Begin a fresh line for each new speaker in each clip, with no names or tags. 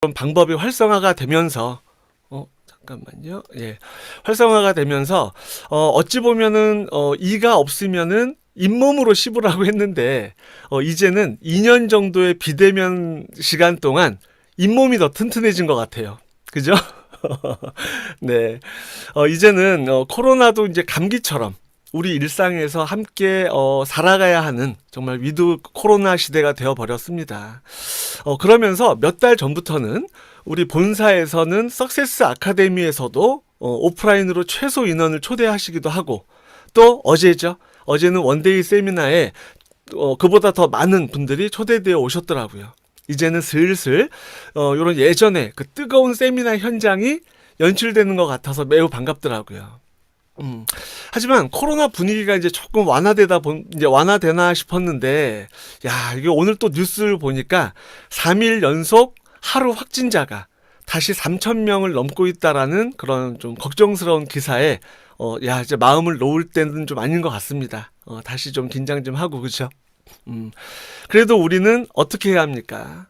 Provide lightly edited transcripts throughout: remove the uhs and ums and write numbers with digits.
그런 방법이 활성화가 되면서 잠깐만요. 예. 활성화가 되면서 어찌 보면은 이가 없으면은 잇몸으로 씹으라고 했는데 이제는 2년 정도의 비대면 시간 동안 잇몸이 더 튼튼해진 것 같아요. 그죠? 네. 이제는 코로나도 이제 감기처럼 우리 일상에서 함께 살아가야 하는 정말 위드 코로나 시대가 되어 버렸습니다. 그러면서 몇 달 전부터는 우리 본사에서는 석세스 아카데미에서도 오프라인으로 최소 인원을 초대하시기도 하고, 또 어제죠. 어제는 원데이 세미나에 그보다 더 많은 분들이 초대되어 오셨더라고요. 이제는 슬슬 이런 예전에 그 뜨거운 세미나 현장이 연출되는 것 같아서 매우 반갑더라고요. 하지만 코로나 분위기가 이제 조금 이제 완화되나 싶었는데, 야, 이게 오늘 또 뉴스를 보니까 3일 연속 하루 확진자가 다시 3,000명을 넘고 있다라는 그런 좀 걱정스러운 기사에, 야, 이제 마음을 놓을 때는 좀 아닌 것 같습니다. 다시 좀 긴장 좀 하고, 그죠? 그래도 우리는 어떻게 해야 합니까?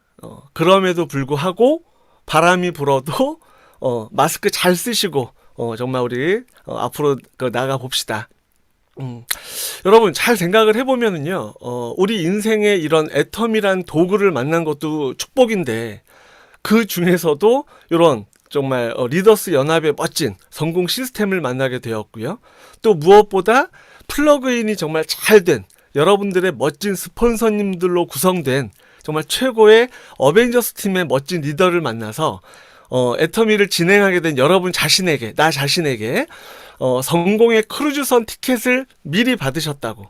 그럼에도 불구하고 바람이 불어도 마스크 잘 쓰시고 정말 우리 앞으로 나가 봅시다. 여러분 잘 생각을 해보면은요, 우리 인생에 이런 애텀이란 도구를 만난 것도 축복인데, 그 중에서도 이런 정말 리더스 연합의 멋진 성공 시스템을 만나게 되었고요. 또 무엇보다 플러그인이 정말 잘 된 여러분들의 멋진 스폰서님들로 구성된 정말 최고의 어벤져스 팀의 멋진 리더를 만나서 애터미를 진행하게 된 여러분 자신에게, 나 자신에게 성공의 크루즈선 티켓을 미리 받으셨다고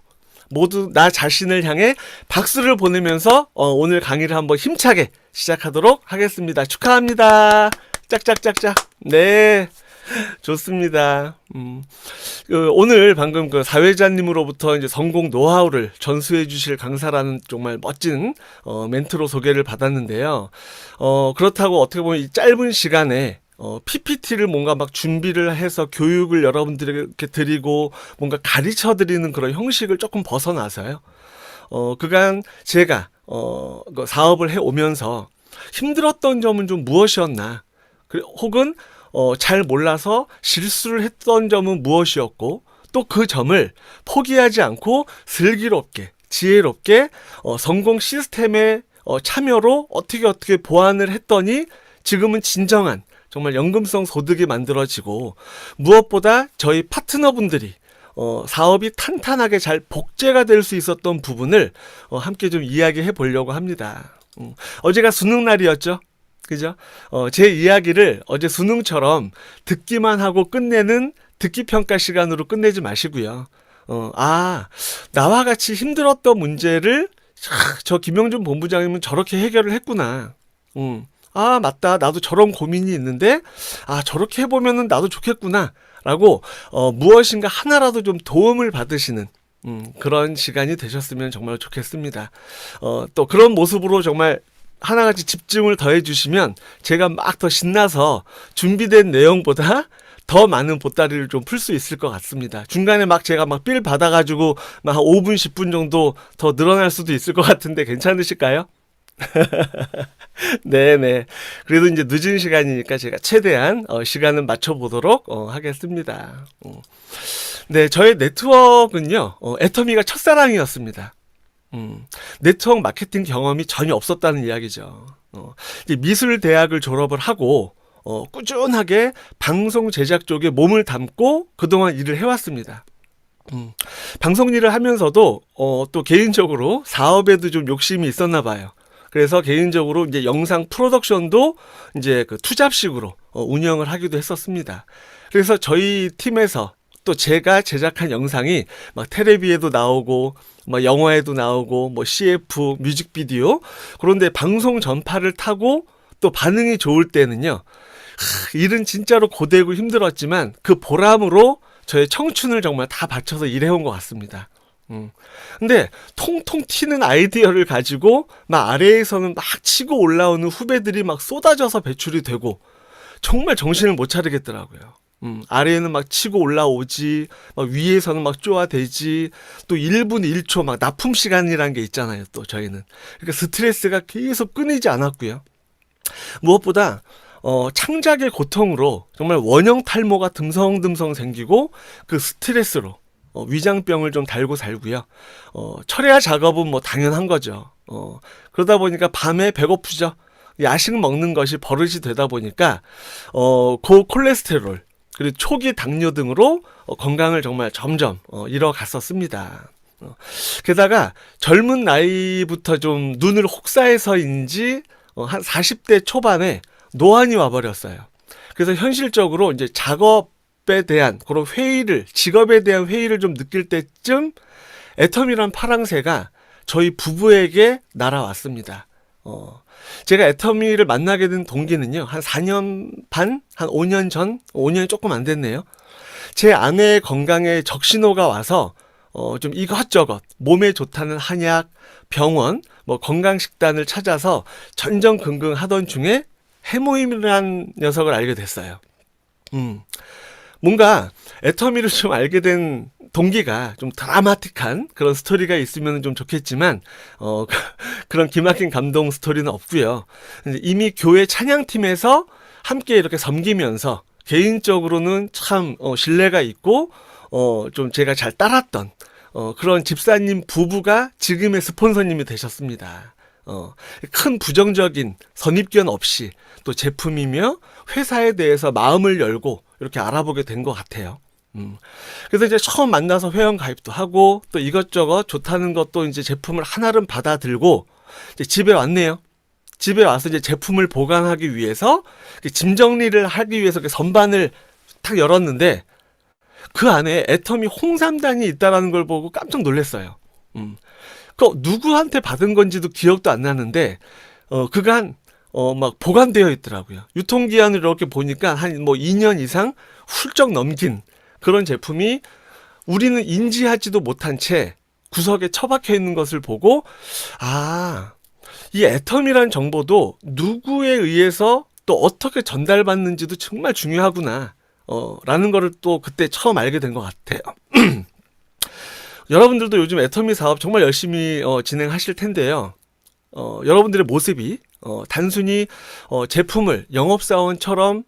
모두 나 자신을 향해 박수를 보내면서 오늘 강의를 한번 힘차게 시작하도록 하겠습니다. 축하합니다. 짝짝짝짝. 네, 좋습니다. 오늘 방금 그 사회자님으로부터 이제 성공 노하우를 전수해 주실 강사라는 정말 멋진 멘트로 소개를 받았는데요. 그렇다고 어떻게 보면 이 짧은 시간에 PPT를 뭔가 막 준비를 해서 교육을 여러분들에게 드리고 뭔가 가르쳐 드리는 그런 형식을 조금 벗어나서요. 그간 제가 그 사업을 해 오면서 힘들었던 점은 좀 무엇이었나? 혹은 잘 몰라서 실수를 했던 점은 무엇이었고, 또 그 점을 포기하지 않고 슬기롭게, 지혜롭게 성공 시스템의 참여로 어떻게 보완을 했더니 지금은 진정한 정말 연금성 소득이 만들어지고, 무엇보다 저희 파트너분들이 사업이 탄탄하게 잘 복제가 될 수 있었던 부분을 함께 좀 이야기해 보려고 합니다. 어제가 수능 날이었죠. 그죠? 제 이야기를 어제 수능처럼 듣기만 하고 끝내는 듣기평가 시간으로 끝내지 마시고요. 나와 같이 힘들었던 문제를 저 김영준 본부장님은 저렇게 해결을 했구나. 맞다. 나도 저런 고민이 있는데, 저렇게 해보면은 나도 좋겠구나. 라고, 무엇인가 하나라도 좀 도움을 받으시는, 그런 시간이 되셨으면 정말 좋겠습니다. 또 그런 모습으로 정말 하나같이 집중을 더해 주시면 제가 막 더 신나서 준비된 내용보다 더 많은 보따리를 좀 풀 수 있을 것 같습니다. 중간에 막 제가 막 삘 받아가지고 막 한 5분, 10분 정도 더 늘어날 수도 있을 것 같은데 괜찮으실까요? 네네. 그래도 이제 늦은 시간이니까 제가 최대한 시간은 맞춰보도록 하겠습니다. 네, 저의 네트워크는요, 애터미가 첫사랑이었습니다. 네트워크 마케팅 경험이 전혀 없었다는 이야기죠. 이제 미술대학을 졸업을 하고 꾸준하게 방송 제작 쪽에 몸을 담고 그동안 일을 해왔습니다. 방송 일을 하면서도 또 개인적으로 사업에도 좀 욕심이 있었나 봐요. 그래서 개인적으로 이제 영상 프로덕션도 이제 그 투잡식으로 운영을 하기도 했었습니다. 그래서 저희 팀에서 또 제가 제작한 영상이 막 텔레비에도 나오고 막 영화에도 나오고 뭐 CF 뮤직비디오, 그런데 방송 전파를 타고 또 반응이 좋을 때는요, 일은 진짜로 고되고 힘들었지만 그 보람으로 저의 청춘을 정말 다 바쳐서 일해온 것 같습니다. 근데 통통 튀는 아이디어를 가지고 막 아래에서는 막 치고 올라오는 후배들이 막 쏟아져서 배출이 되고 정말 정신을 못 차리겠더라고요. 아래에는 막 치고 올라오지, 막 위에서는 막 쪼아대지, 또 1분 1초 막 납품 시간이라는 게 있잖아요, 또 저희는. 그러니까 스트레스가 계속 끊이지 않았고요. 무엇보다 창작의 고통으로 정말 원형 탈모가 듬성듬성 생기고 그 스트레스로 위장병을 좀 달고 살고요. 철야 작업은 뭐 당연한 거죠. 그러다 보니까 밤에 배고프죠. 야식 먹는 것이 버릇이 되다 보니까 고콜레스테롤 그리고 초기 당뇨 등으로 건강을 정말 점점 잃어갔었습니다. 게다가 젊은 나이부터 좀 눈을 혹사해서인지 한 40대 초반에 노안이 와버렸어요. 그래서 현실적으로 이제 작업에 대한 그런 회의를, 직업에 대한 회의를 좀 느낄 때쯤 애텀이란 파랑새가 저희 부부에게 날아왔습니다. 제가 애터미를 만나게 된 동기는요, 한 4년 반? 한 5년 전? 5년이 조금 안 됐네요. 제 아내의 건강에 적신호가 와서, 좀 이것저것, 몸에 좋다는 한약, 병원, 뭐 건강식단을 찾아서 전전긍긍 하던 중에 해모임이라는 녀석을 알게 됐어요. 뭔가 애터미를 좀 알게 된 동기가 좀 드라마틱한 그런 스토리가 있으면 좀 좋겠지만 그런 기막힌 감동 스토리는 없고요. 이미 교회 찬양팀에서 함께 이렇게 섬기면서 개인적으로는 참 신뢰가 있고 좀 제가 잘 따랐던 그런 집사님 부부가 지금의 스폰서님이 되셨습니다. 큰 부정적인 선입견 없이 또 제품이며 회사에 대해서 마음을 열고 이렇게 알아보게 된 것 같아요. 그래서 이제 처음 만나서 회원 가입도 하고 또 이것저것 좋다는 것도 이제 제품을 하나름 받아들고 이제 집에 왔네요. 집에 와서 이제 제품을 보관하기 위해서 짐 정리를 하기 위해서 선반을 탁 열었는데 그 안에 애터미 홍삼단이 있다라는 걸 보고 깜짝 놀랐어요. 그 누구한테 받은 건지도 기억도 안 나는데 그간 막 보관되어 있더라고요. 유통기한을 이렇게 보니까 한 뭐 2년 이상 훌쩍 넘긴 그런 제품이 우리는 인지하지도 못한 채 구석에 처박혀 있는 것을 보고 이 애텀이란 정보도 누구에 의해서 또 어떻게 전달받는지도 정말 중요하구나 라는 거를 또 그때 처음 알게 된 것 같아요. 여러분들도 요즘 애터미 사업 정말 열심히 진행하실 텐데요. 여러분들의 모습이 단순히 제품을 영업사원처럼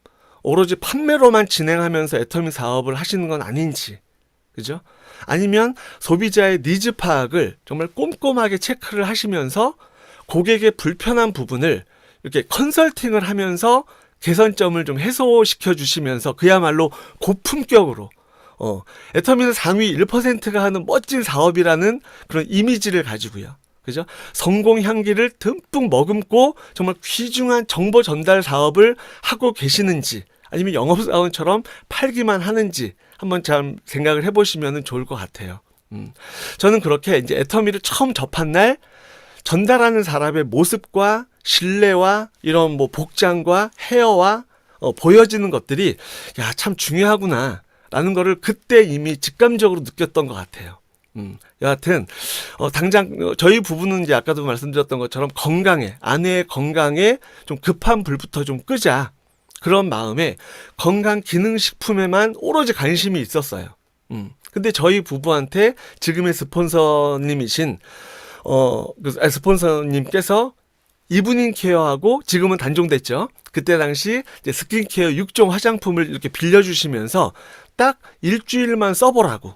오로지 판매로만 진행하면서 애터미 사업을 하시는 건 아닌지, 그죠? 아니면 소비자의 니즈 파악을 정말 꼼꼼하게 체크를 하시면서 고객의 불편한 부분을 이렇게 컨설팅을 하면서 개선점을 좀 해소시켜 주시면서 그야말로 고품격으로 애터미는 상위 1%가 하는 멋진 사업이라는 그런 이미지를 가지고요. 그죠? 성공 향기를 듬뿍 머금고 정말 귀중한 정보 전달 사업을 하고 계시는지 아니면 영업사원처럼 팔기만 하는지 한번 참 생각을 해보시면 좋을 것 같아요. 저는 그렇게 이제 애터미를 처음 접한 날 전달하는 사람의 모습과 신뢰와 이런 뭐 복장과 헤어와 보여지는 것들이 참 중요하구나 라는 거를 그때 이미 직감적으로 느꼈던 것 같아요. 여하튼 당장 저희 부부는 이제 아까도 말씀드렸던 것처럼 아내의 건강에 좀 급한 불부터 좀 끄자 그런 마음에 건강기능식품에만 오로지 관심이 있었어요. 근데 저희 부부한테 지금의 스폰서님이신 스폰서님께서 이브닝 케어하고 지금은 단종됐죠. 그때 당시 이제 스킨케어 6종 화장품을 이렇게 빌려주시면서 딱 일주일만 써보라고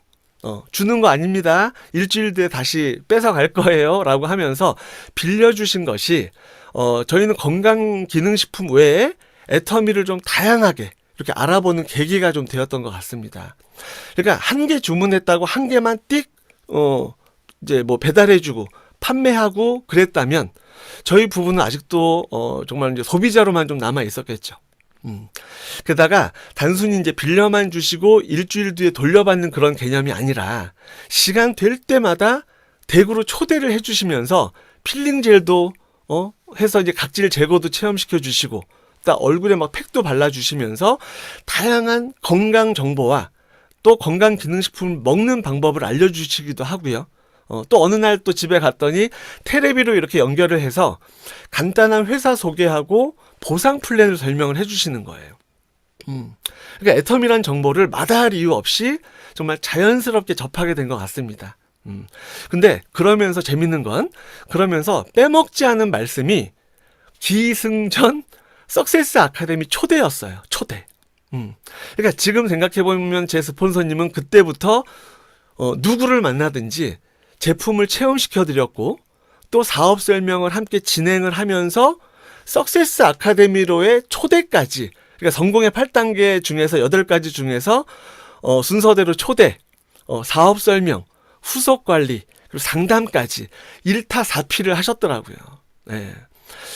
주는 거 아닙니다. 일주일 뒤에 다시 뺏어갈 거예요 라고 하면서 빌려주신 것이 저희는 건강기능식품 외에 애터미를 좀 다양하게 이렇게 알아보는 계기가 좀 되었던 것 같습니다. 그러니까 한 개 주문했다고 한 개만 띡 이제 뭐 배달해주고 판매하고 그랬다면 저희 부부는 아직도 정말 이제 소비자로만 좀 남아 있었겠죠. 게다가 단순히 이제 빌려만 주시고 일주일 뒤에 돌려받는 그런 개념이 아니라 시간 될 때마다 댁으로 초대를 해주시면서 필링 젤도 해서 이제 각질 제거도 체험시켜 주시고 딱 얼굴에 막 팩도 발라주시면서 다양한 건강 정보와 또 건강 기능식품을 먹는 방법을 알려주시기도 하고요. 또 어느 날 또 집에 갔더니 테레비로 이렇게 연결을 해서 간단한 회사 소개하고 보상 플랜을 설명을 해주시는 거예요. 그러니까 애텀이란 정보를 마다할 이유 없이 정말 자연스럽게 접하게 된 것 같습니다. 근데 그러면서 재밌는 건 그러면서 빼먹지 않은 말씀이 기승전 석세스 아카데미 초대였어요. 초대. 그러니까 지금 생각해보면 제 스폰서님은 그때부터 누구를 만나든지 제품을 체험시켜드렸고 또 사업 설명을 함께 진행을 하면서 석세스 아카데미로의 초대까지, 그러니까 성공의 8단계 중에서 8가지 중에서 순서대로 초대, 사업 설명, 후속 관리, 그리고 상담까지 1타 4피를 하셨더라고요. 네.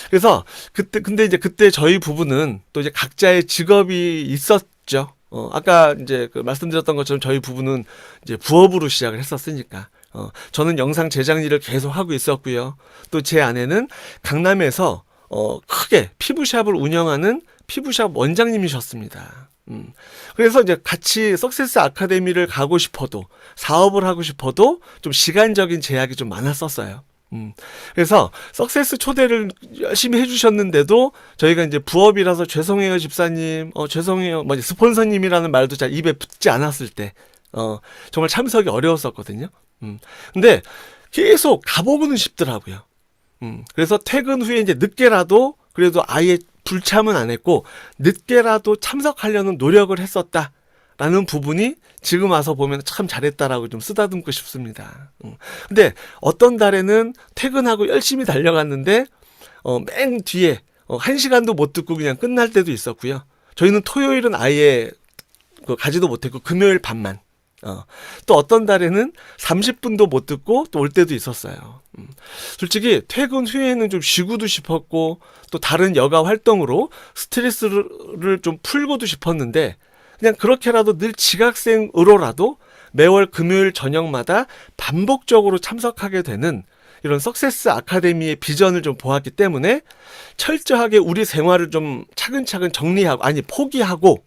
그래서 그때 저희 부부는 또 이제 각자의 직업이 있었죠. 아까 이제 말씀드렸던 것처럼 저희 부부는 이제 부업으로 시작을 했었으니까. 저는 영상 제작 일을 계속 하고 있었고요. 또 제 아내는 강남에서 크게 피부샵을 운영하는 피부샵 원장님이셨습니다. 그래서 이제 같이 석세스 아카데미를 가고 싶어도, 사업을 하고 싶어도 좀 시간적인 제약이 좀 많았었어요. 그래서 석세스 초대를 열심히 해주셨는데도 저희가 이제 부업이라서 죄송해요 집사님, 죄송해요 스폰서님이라는 말도 잘 입에 붙지 않았을 때 정말 참석이 어려웠었거든요. 근데 계속 가보고는 싶더라고요. 그래서 퇴근 후에 이제 늦게라도, 그래도 아예 불참은 안 했고 늦게라도 참석하려는 노력을 했었다라는 부분이 지금 와서 보면 참 잘했다라고 좀 쓰다듬고 싶습니다. 근데 어떤 달에는 퇴근하고 열심히 달려갔는데 맨 뒤에 1시간도 못 듣고 그냥 끝날 때도 있었고요. 저희는 토요일은 아예 가지도 못했고 금요일 밤만. 또 어떤 달에는 30분도 못 듣고 또 올 때도 있었어요. 솔직히 퇴근 후에는 좀 쉬고도 싶었고 또 다른 여가 활동으로 스트레스를 좀 풀고도 싶었는데 그냥 그렇게라도 늘 지각생으로라도 매월 금요일 저녁마다 반복적으로 참석하게 되는 이런 석세스 아카데미의 비전을 좀 보았기 때문에 철저하게 우리 생활을 좀 차근차근 정리하고, 아니 포기하고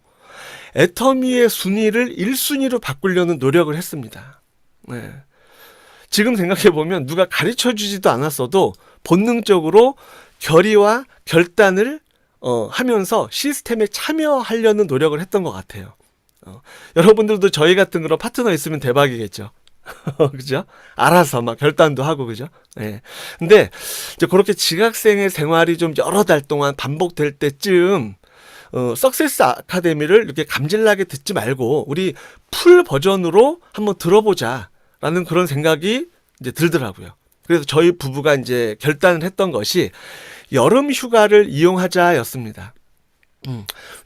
애터미의 순위를 1순위로 바꾸려는 노력을 했습니다. 네. 지금 생각해보면 누가 가르쳐주지도 않았어도 본능적으로 결의와 결단을 하면서 시스템에 참여하려는 노력을 했던 것 같아요. 여러분들도 저희 같은 그런 파트너 있으면 대박이겠죠. 그죠? 알아서 막 결단도 하고, 그죠? 네. 근데 이제 그렇게 지각생의 생활이 좀 여러 달 동안 반복될 때쯤 석세스 아카데미를 이렇게 감질나게 듣지 말고 우리 풀 버전으로 한번 들어보자 라는 그런 생각이 이제 들더라고요. 그래서 저희 부부가 이제 결단을 했던 것이 여름 휴가를 이용하자였습니다.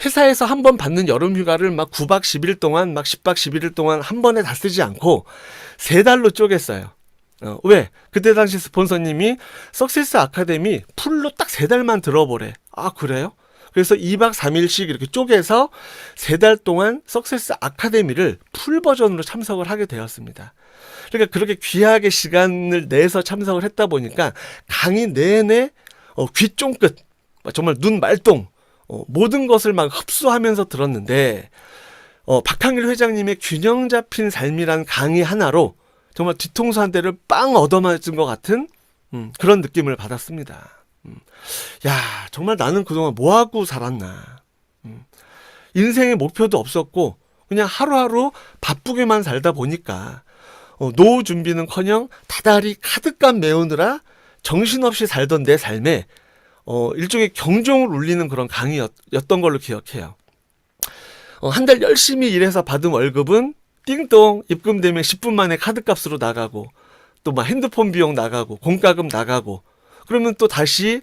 회사에서 한 번 받는 여름 휴가를 막 9박 10일 동안, 막 10박 11일 동안 한 번에 다 쓰지 않고 3달로 쪼갰어요. 왜? 그때 당시 스폰서님이 석세스 아카데미 풀로 딱 3달만 들어보래. 아, 그래요? 그래서 2박 3일씩 이렇게 쪼개서 3달 동안 석세스 아카데미를 풀 버전으로 참석을 하게 되었습니다. 그러니까 그렇게 귀하게 시간을 내서 참석을 했다 보니까 강의 내내 귀 쫑긋, 정말 눈 말똥, 모든 것을 막 흡수하면서 들었는데 박항일 회장님의 균형 잡힌 삶이란 강의 하나로 정말 뒤통수 한 대를 빵 얻어맞은 것 같은 그런 느낌을 받았습니다. 야, 정말 나는 그동안 뭐하고 살았나. 인생의 목표도 없었고 그냥 하루하루 바쁘게만 살다 보니까 노후 준비는커녕 다달이 카드값 메우느라 정신없이 살던 내 삶에 일종의 경종을 울리는 그런 강의였던 걸로 기억해요. 한 달 열심히 일해서 받은 월급은 띵동 입금되면 10분 만에 카드값으로 나가고 또 막 핸드폰 비용 나가고 공과금 나가고 그러면 또 다시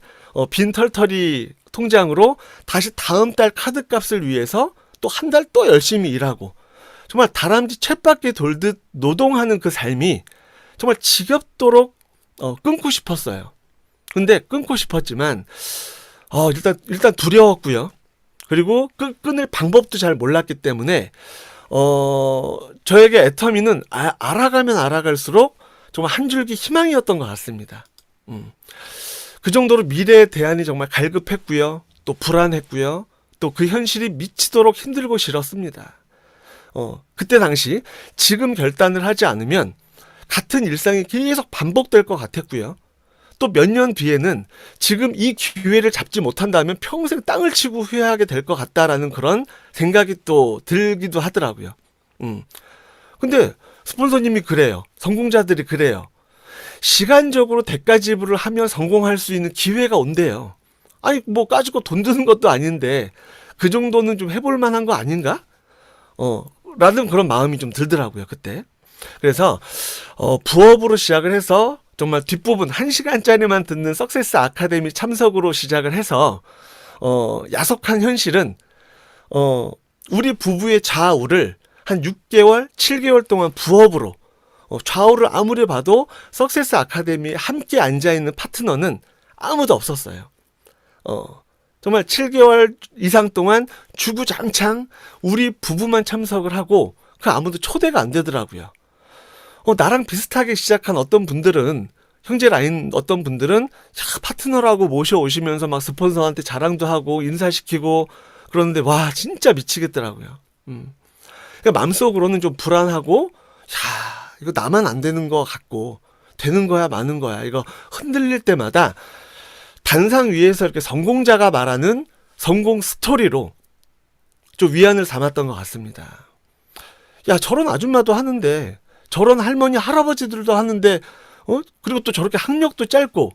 빈 털털이 통장으로 다시 다음 달 카드값을 위해서 또 한 달 또 열심히 일하고 정말 다람쥐 쳇바퀴 돌듯 노동하는 그 삶이 정말 지겹도록 끊고 싶었어요. 근데 끊고 싶었지만 일단 두려웠고요. 그리고 끊을 방법도 잘 몰랐기 때문에 저에게 애터미는 알아가면 알아갈수록 정말 한 줄기 희망이었던 것 같습니다. 그 정도로 미래에 대안이 정말 갈급했고요. 또 불안했고요. 또 그 현실이 미치도록 힘들고 싫었습니다. 그때 당시 지금 결단을 하지 않으면 같은 일상이 계속 반복될 것 같았고요. 또 몇 년 뒤에는 지금 이 기회를 잡지 못한다면 평생 땅을 치고 후회하게 될 것 같다라는 그런 생각이 또 들기도 하더라고요. 근데 스폰서님이 그래요. 성공자들이 그래요. 시간적으로 대가 지불을 하면 성공할 수 있는 기회가 온대요. 아니 뭐 까짓거 돈 드는 것도 아닌데 그 정도는 좀 해볼 만한 거 아닌가? 라는 그런 마음이 좀 들더라고요, 그때. 그래서 부업으로 시작을 해서 정말 뒷부분 1시간짜리만 듣는 석세스 아카데미 참석으로 시작을 해서 야속한 현실은 우리 부부의 좌우를 한 6개월, 7개월 동안 부업으로 좌우를 아무리 봐도 석세스 아카데미에 함께 앉아있는 파트너는 아무도 없었어요. 정말 7개월 이상 동안 주구장창 우리 부부만 참석을 하고 그 아무도 초대가 안 되더라고요. 나랑 비슷하게 시작한 어떤 분들은 형제 라인 어떤 분들은 파트너라고 모셔오시면서 막 스폰서한테 자랑도 하고 인사시키고 그러는데 와 진짜 미치겠더라고요. 그러니까 마음속으로는 좀 불안하고 이거 나만 안 되는 거 같고 되는 거야 마는 거야 이거 흔들릴 때마다 단상 위에서 이렇게 성공자가 말하는 성공 스토리로 좀 위안을 삼았던 것 같습니다. 야 저런 아줌마도 하는데 저런 할머니 할아버지들도 하는데 그리고 또 저렇게 학력도 짧고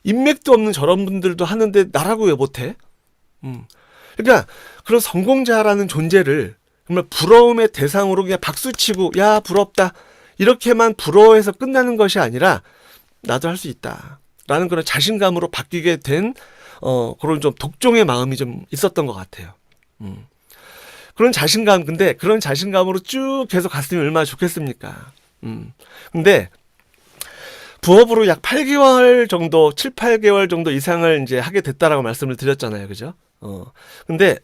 인맥도 없는 저런 분들도 하는데 나라고 왜 못해? 그러니까 그런 성공자라는 존재를 정말 부러움의 대상으로 그냥 박수치고 야 부럽다 이렇게만 부러워해서 끝나는 것이 아니라 나도 할 수 있다 라는 그런 자신감으로 바뀌게 된 그런 좀 독종의 마음이 좀 있었던 것 같아요. 그런 자신감 근데 그런 자신감으로 쭉 계속 갔으면 얼마나 좋겠습니까? 근데 부업으로 약 8개월 정도 7, 8개월 정도 이상을 이제 하게 됐다라고 말씀을 드렸잖아요. 그죠? 근데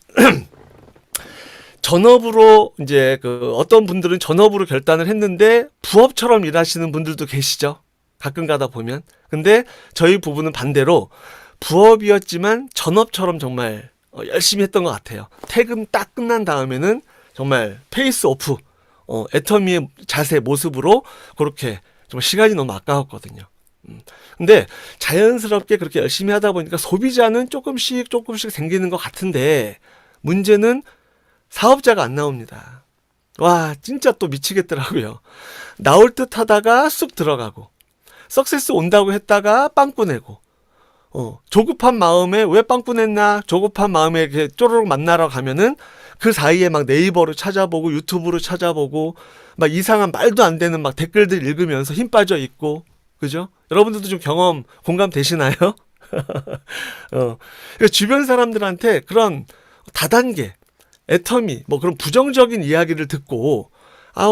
전업으로 이제 어떤 분들은 전업으로 결단을 했는데 부업처럼 일하시는 분들도 계시죠. 가끔 가다 보면. 근데 저희 부부는 반대로 부업이었지만 전업처럼 정말 열심히 했던 것 같아요. 퇴근 딱 끝난 다음에는 정말 페이스 오프, 애터미의 자세, 모습으로 그렇게 정말 시간이 너무 아까웠거든요. 근데 자연스럽게 그렇게 열심히 하다 보니까 소비자는 조금씩 생기는 것 같은데 문제는 사업자가 안 나옵니다. 와 진짜 또 미치겠더라고요. 나올 듯 하다가 쑥 들어가고 석세스 온다고 했다가 빵꾸 내고 조급한 마음에 왜 빵꾸 냈나 조급한 마음에 이렇게 쪼르륵 만나러 가면은 그 사이에 막 네이버로 찾아보고 유튜브로 찾아보고 막 이상한 말도 안 되는 막 댓글들 읽으면서 힘 빠져 있고 그죠? 여러분들도 좀 경험 공감 되시나요? 그러니까 주변 사람들한테 그런 다단계 애터미 뭐 그런 부정적인 이야기를 듣고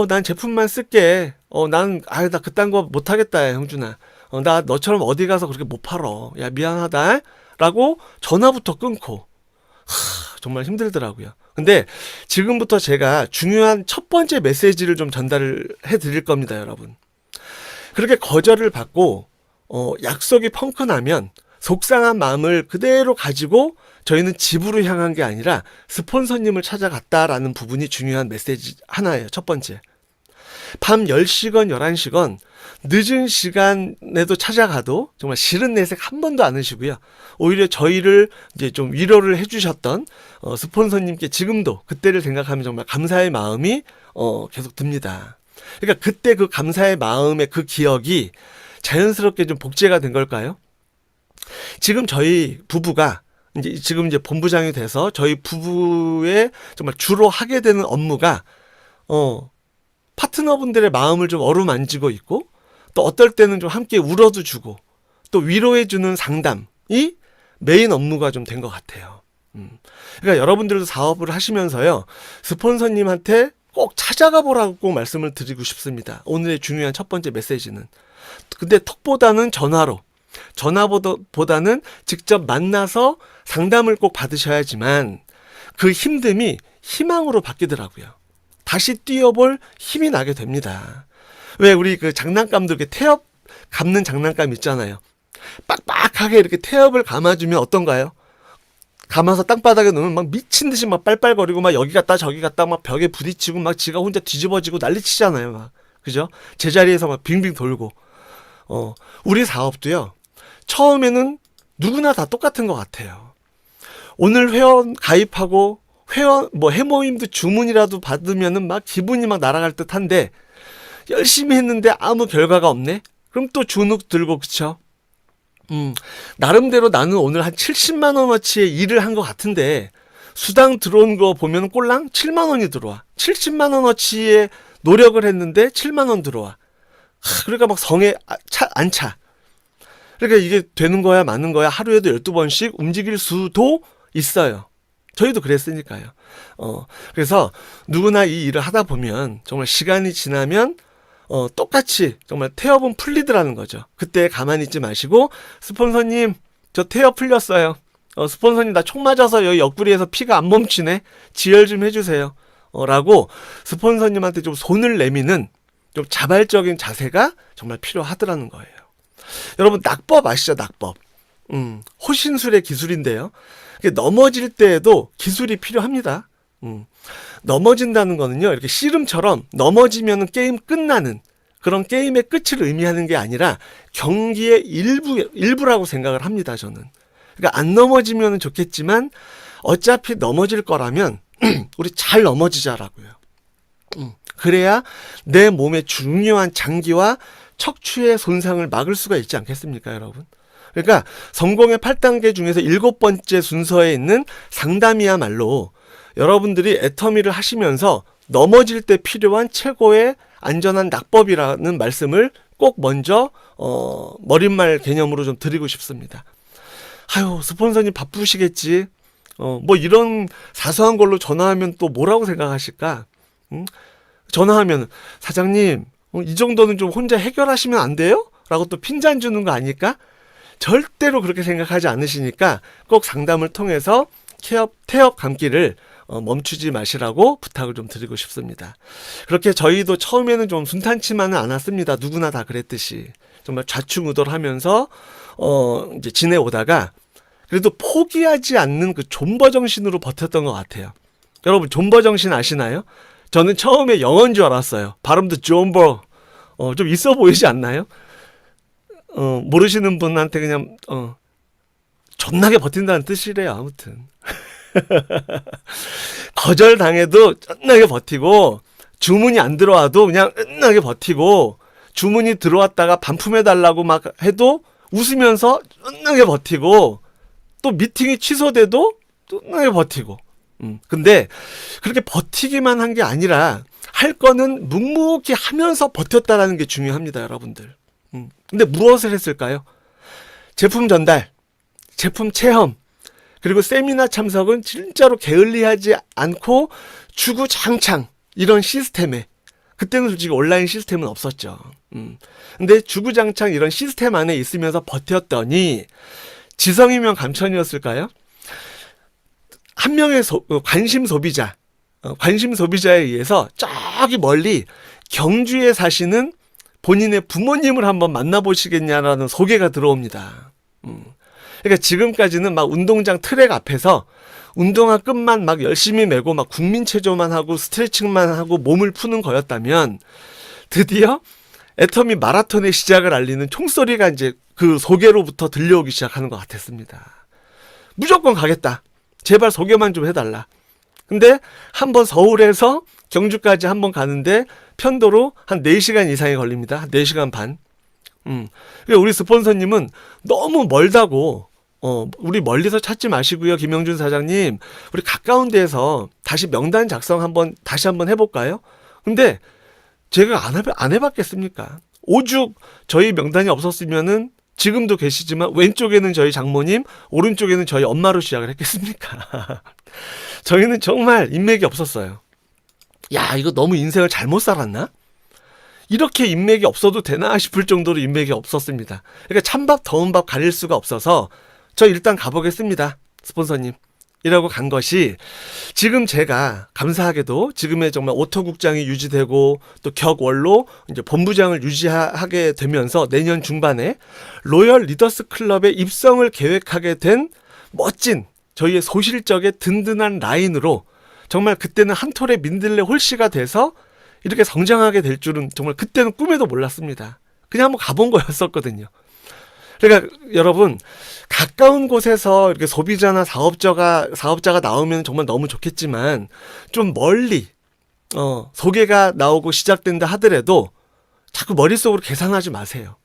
난 제품만 쓸게 나 그딴 거 못하겠다 형준아 나 너처럼 어디 가서 그렇게 못 팔어 야 미안하다 라고 전화부터 끊고 정말 힘들더라고요. 근데 지금부터 제가 중요한 첫 번째 메시지를 좀 전달을 해드릴 겁니다 여러분. 그렇게 거절을 받고 약속이 펑크 나면 속상한 마음을 그대로 가지고 저희는 집으로 향한 게 아니라 스폰서님을 찾아갔다라는 부분이 중요한 메시지 하나예요. 첫 번째. 밤 10시건 11시건 늦은 시간에도 찾아가도 정말 싫은 내색 한 번도 안 하시고요. 오히려 저희를 이제 좀 위로를 해주셨던 스폰서님께 지금도 그때를 생각하면 정말 감사의 마음이 계속 듭니다. 그러니까 그때 그 감사의 마음의 그 기억이 자연스럽게 좀 복제가 된 걸까요? 지금 저희 부부가 이제 본부장이 돼서 저희 부부의 정말 주로 하게 되는 업무가 파트너분들의 마음을 좀 어루만지고 있고 또 어떨 때는 좀 함께 울어도 주고 또 위로해주는 상담이 메인 업무가 좀 된 것 같아요. 그러니까 여러분들도 사업을 하시면서요 스폰서님한테 꼭 찾아가 보라고 꼭 말씀을 드리고 싶습니다. 오늘의 중요한 첫 번째 메시지는 근데 톡보다는 전화보다는 직접 만나서 상담을 꼭 받으셔야지만 그 힘듦이 희망으로 바뀌더라고요. 다시 뛰어볼 힘이 나게 됩니다. 왜 우리 그 장난감도 이렇게 태엽 감는 장난감 있잖아요. 빡빡하게 이렇게 태엽을 감아주면 어떤가요? 감아서 땅바닥에 놓으면 막 미친 듯이 막 빨빨거리고 막 여기 갔다 저기 갔다 막 벽에 부딪히고 막 지가 혼자 뒤집어지고 난리치잖아요. 막 그죠? 제자리에서 막 빙빙 돌고. 우리 사업도요. 처음에는 누구나 다 똑같은 것 같아요. 오늘 회원 가입하고 해모임도 주문이라도 받으면은 막 기분이 막 날아갈 듯 한데 열심히 했는데 아무 결과가 없네? 그럼 또 주눅 들고 그쵸? 나름대로 나는 오늘 한 70만 원어치의 일을 한 것 같은데 수당 들어온 거 보면 꼴랑 7만 원이 들어와. 70만 원어치의 노력을 했는데 7만 원 들어와. 그러니까 막 성에 안 차. 그러니까 이게 되는 거야 마는 거야 하루에도 12번씩 움직일 수도 있어요. 저희도 그랬으니까요. 그래서 누구나 이 일을 하다 보면 정말 시간이 지나면 똑같이 정말 태업은 풀리더라는 거죠. 그때 가만히 있지 마시고 스폰서님 저 태업 풀렸어요. 스폰서님 나 총 맞아서 여기 옆구리에서 피가 안 멈추네. 지혈 좀 해주세요. 라고 스폰서님한테 좀 손을 내미는 좀 자발적인 자세가 정말 필요하더라는 거예요. 여러분 낙법 아시죠? 낙법. 호신술의 기술인데요. 넘어질 때에도 기술이 필요합니다. 넘어진다는 거는요, 이렇게 씨름처럼 넘어지면 게임 끝나는 그런 게임의 끝을 의미하는 게 아니라 경기의 일부라고 생각을 합니다, 저는. 그러니까 안 넘어지면 좋겠지만 어차피 넘어질 거라면 우리 잘 넘어지자라고요. 그래야 내 몸의 중요한 장기와 척추의 손상을 막을 수가 있지 않겠습니까, 여러분? 그러니까 성공의 8단계 중에서 7번째 순서에 있는 상담이야말로 여러분들이 애터미를 하시면서 넘어질 때 필요한 최고의 안전한 낙법이라는 말씀을 꼭 먼저 머릿말 개념으로 좀 드리고 싶습니다. 아유, 스폰서님 바쁘시겠지. 뭐 이런 사소한 걸로 전화하면 또 뭐라고 생각하실까? 전화하면 사장님 이 정도는 좀 혼자 해결하시면 안 돼요? 라고 또 핀잔 주는 거 아닐까? 절대로 그렇게 생각하지 않으시니까 꼭 상담을 통해서 태업 감기를 멈추지 마시라고 부탁을 좀 드리고 싶습니다. 그렇게 저희도 처음에는 좀 순탄치만은 않았습니다. 누구나 다 그랬듯이 정말 좌충우돌하면서 이제 지내오다가 그래도 포기하지 않는 그 존버 정신으로 버텼던 것 같아요. 여러분 존버 정신 아시나요? 저는 처음에 영어인 줄 알았어요. 발음도 존버 좀 있어 보이지 않나요? 모르시는 분한테 그냥 존나게 버틴다는 뜻이래요. 아무튼 거절당해도 존나게 버티고 주문이 안 들어와도 그냥 존나게 버티고 주문이 들어왔다가 반품해달라고 막 해도 웃으면서 존나게 버티고 또 미팅이 취소돼도 존나게 버티고 근데 그렇게 버티기만 한 게 아니라 할 거는 묵묵히 하면서 버텼다라는 게 중요합니다, 여러분들. 근데 무엇을 했을까요? 제품 전달, 제품 체험, 그리고 세미나 참석은 진짜로 게을리하지 않고 주구장창 이런 시스템에 그때는 솔직히 온라인 시스템은 없었죠. 근데 주구장창 이런 시스템 안에 있으면서 버텼더니 지성이면 감천이었을까요? 한 명의 관심 소비자에 의해서 저기 멀리 경주에 사시는 본인의 부모님을 한번 만나보시겠냐라는 소개가 들어옵니다. 그러니까 지금까지는 막 운동장 트랙 앞에서 운동화 끈만 막 열심히 메고 막 국민체조만 하고 스트레칭만 하고 몸을 푸는 거였다면 드디어 애터미 마라톤의 시작을 알리는 총소리가 이제 그 소개로부터 들려오기 시작하는 것 같았습니다. 무조건 가겠다. 제발 소개만 좀 해달라. 근데 한번 서울에서 경주까지 한번 가는데 편도로 한 4시간 이상이 걸립니다. 한 4시간 반. 우리 스폰서님은 너무 멀다고 우리 멀리서 찾지 마시고요. 김영준 사장님. 우리 가까운 데에서 다시 명단 작성 다시 한번 해볼까요? 근데 제가 안 해봤겠습니까? 오죽 저희 명단이 없었으면은 지금도 계시지만 왼쪽에는 저희 장모님, 오른쪽에는 저희 엄마로 시작을 했겠습니까? 저희는 정말 인맥이 없었어요. 야, 이거 너무 인생을 잘못 살았나? 이렇게 인맥이 없어도 되나 싶을 정도로 인맥이 없었습니다. 그러니까 찬밥 더운 밥 가릴 수가 없어서 저 일단 가보겠습니다, 스폰서님. 이라고 간 것이 지금 제가 감사하게도 지금의 정말 오토국장이 유지되고 또 격월로 이제 본부장을 유지하게 되면서 내년 중반에 로열 리더스 클럽에 입성을 계획하게 된 멋진 저희의 소실적의 든든한 라인으로 정말 그때는 한 톨의 민들레 홀씨가 돼서 이렇게 성장하게 될 줄은 정말 그때는 꿈에도 몰랐습니다. 그냥 한번 가본 거였었거든요. 그러니까 여러분 가까운 곳에서 이렇게 소비자나 사업자가 나오면 정말 너무 좋겠지만 좀 멀리 소개가 나오고 시작된다 하더라도 자꾸 머릿속으로 계산하지 마세요.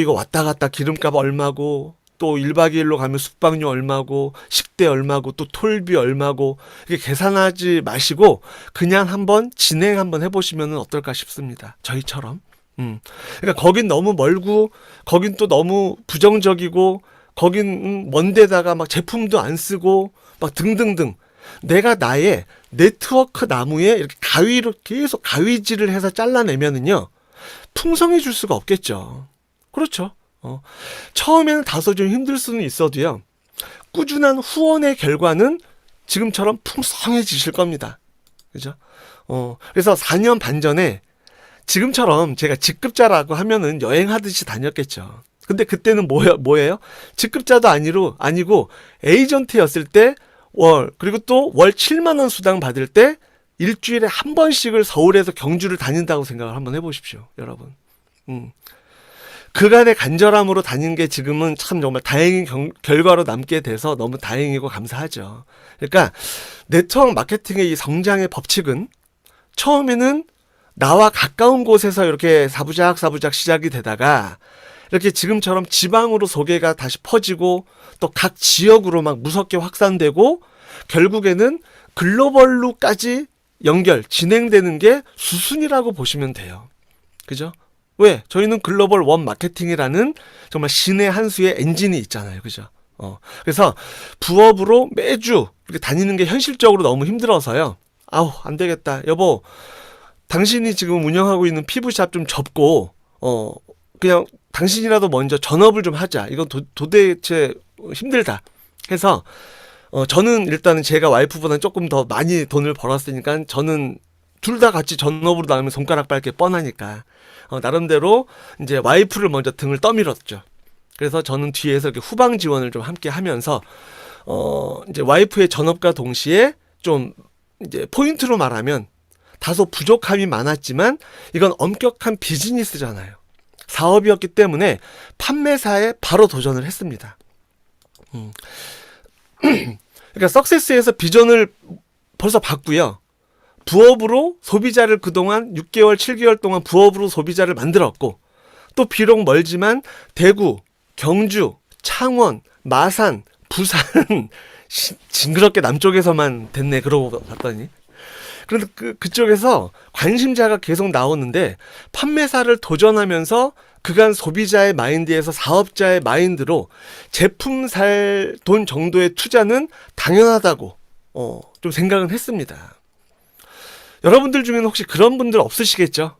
이거 왔다 갔다 기름값 얼마고, 또 1박 2일로 가면 숙박료 얼마고, 식대 얼마고, 또 톨비 얼마고, 이렇게 계산하지 마시고 그냥 한번 진행 한번 해보시면 어떨까 싶습니다. 저희처럼. 그러니까 거긴 너무 멀고, 거긴 또 너무 부정적이고, 거긴 먼 데다가 막 제품도 안 쓰고, 막 등등등. 내가 나의 네트워크 나무에 이렇게 가위로 계속 가위질을 해서 잘라내면은요, 풍성해질 수가 없겠죠. 그렇죠. 처음에는 다소 좀 힘들 수는 있어도요, 꾸준한 후원의 결과는 지금처럼 풍성해지실 겁니다. 그죠? 그래서 4년 반 전에 지금처럼 제가 직급자라고 하면은 여행하듯이 다녔겠죠. 근데 그때는 뭐예요? 직급자도 아니고 에이전트였을 때 그리고 또 월 7만 원 수당 받을 때 일주일에 한 번씩을 서울에서 경주를 다닌다고 생각을 한번 해보십시오, 여러분. 그간의 간절함으로 다닌 게 지금은 참 정말 다행인 결과로 남게 돼서 너무 다행이고 감사하죠. 그러니까 네트워크 마케팅의 이 성장의 법칙은 처음에는 나와 가까운 곳에서 이렇게 사부작 시작이 되다가 이렇게 지금처럼 지방으로 소개가 다시 퍼지고 또 각 지역으로 막 무섭게 확산되고 결국에는 글로벌로까지 진행되는 게 수순이라고 보시면 돼요. 그죠? 왜? 저희는 글로벌 원 마케팅이라는 정말 신의 한 수의 엔진이 있잖아요. 그죠? 그래서 부업으로 매주 이렇게 다니는 게 현실적으로 너무 힘들어서요. 안 되겠다. 여보, 당신이 지금 운영하고 있는 피부샵 좀 접고, 그냥 당신이라도 먼저 전업을 좀 하자. 이건 도대체 힘들다. 해서, 저는 일단은 제가 와이프보다는 조금 더 많이 돈을 벌었으니까 저는 둘 다 같이 전업으로 나오면 손가락 빨게 뻔하니까, 나름대로 이제 와이프를 먼저 등을 떠밀었죠. 그래서 저는 뒤에서 이렇게 후방 지원을 좀 함께 하면서, 이제 와이프의 전업과 동시에 좀 이제 포인트로 말하면 다소 부족함이 많았지만 이건 엄격한 비즈니스잖아요. 사업이었기 때문에 판매사에 바로 도전을 했습니다. 그러니까 석세스에서 비전을 벌써 봤고요. 부업으로 소비자를 그동안 6개월, 7개월 동안 부업으로 소비자를 만들었고, 또 비록 멀지만 대구, 경주, 창원, 마산, 부산 징그럽게 남쪽에서만 됐네 그러고 봤더니. 그런데 그쪽에서 관심자가 계속 나오는데 판매사를 도전하면서 그간 소비자의 마인드에서 사업자의 마인드로 제품 살 돈 정도의 투자는 당연하다고 좀 생각은 했습니다. 여러분들 중에는 혹시 그런 분들 없으시겠죠?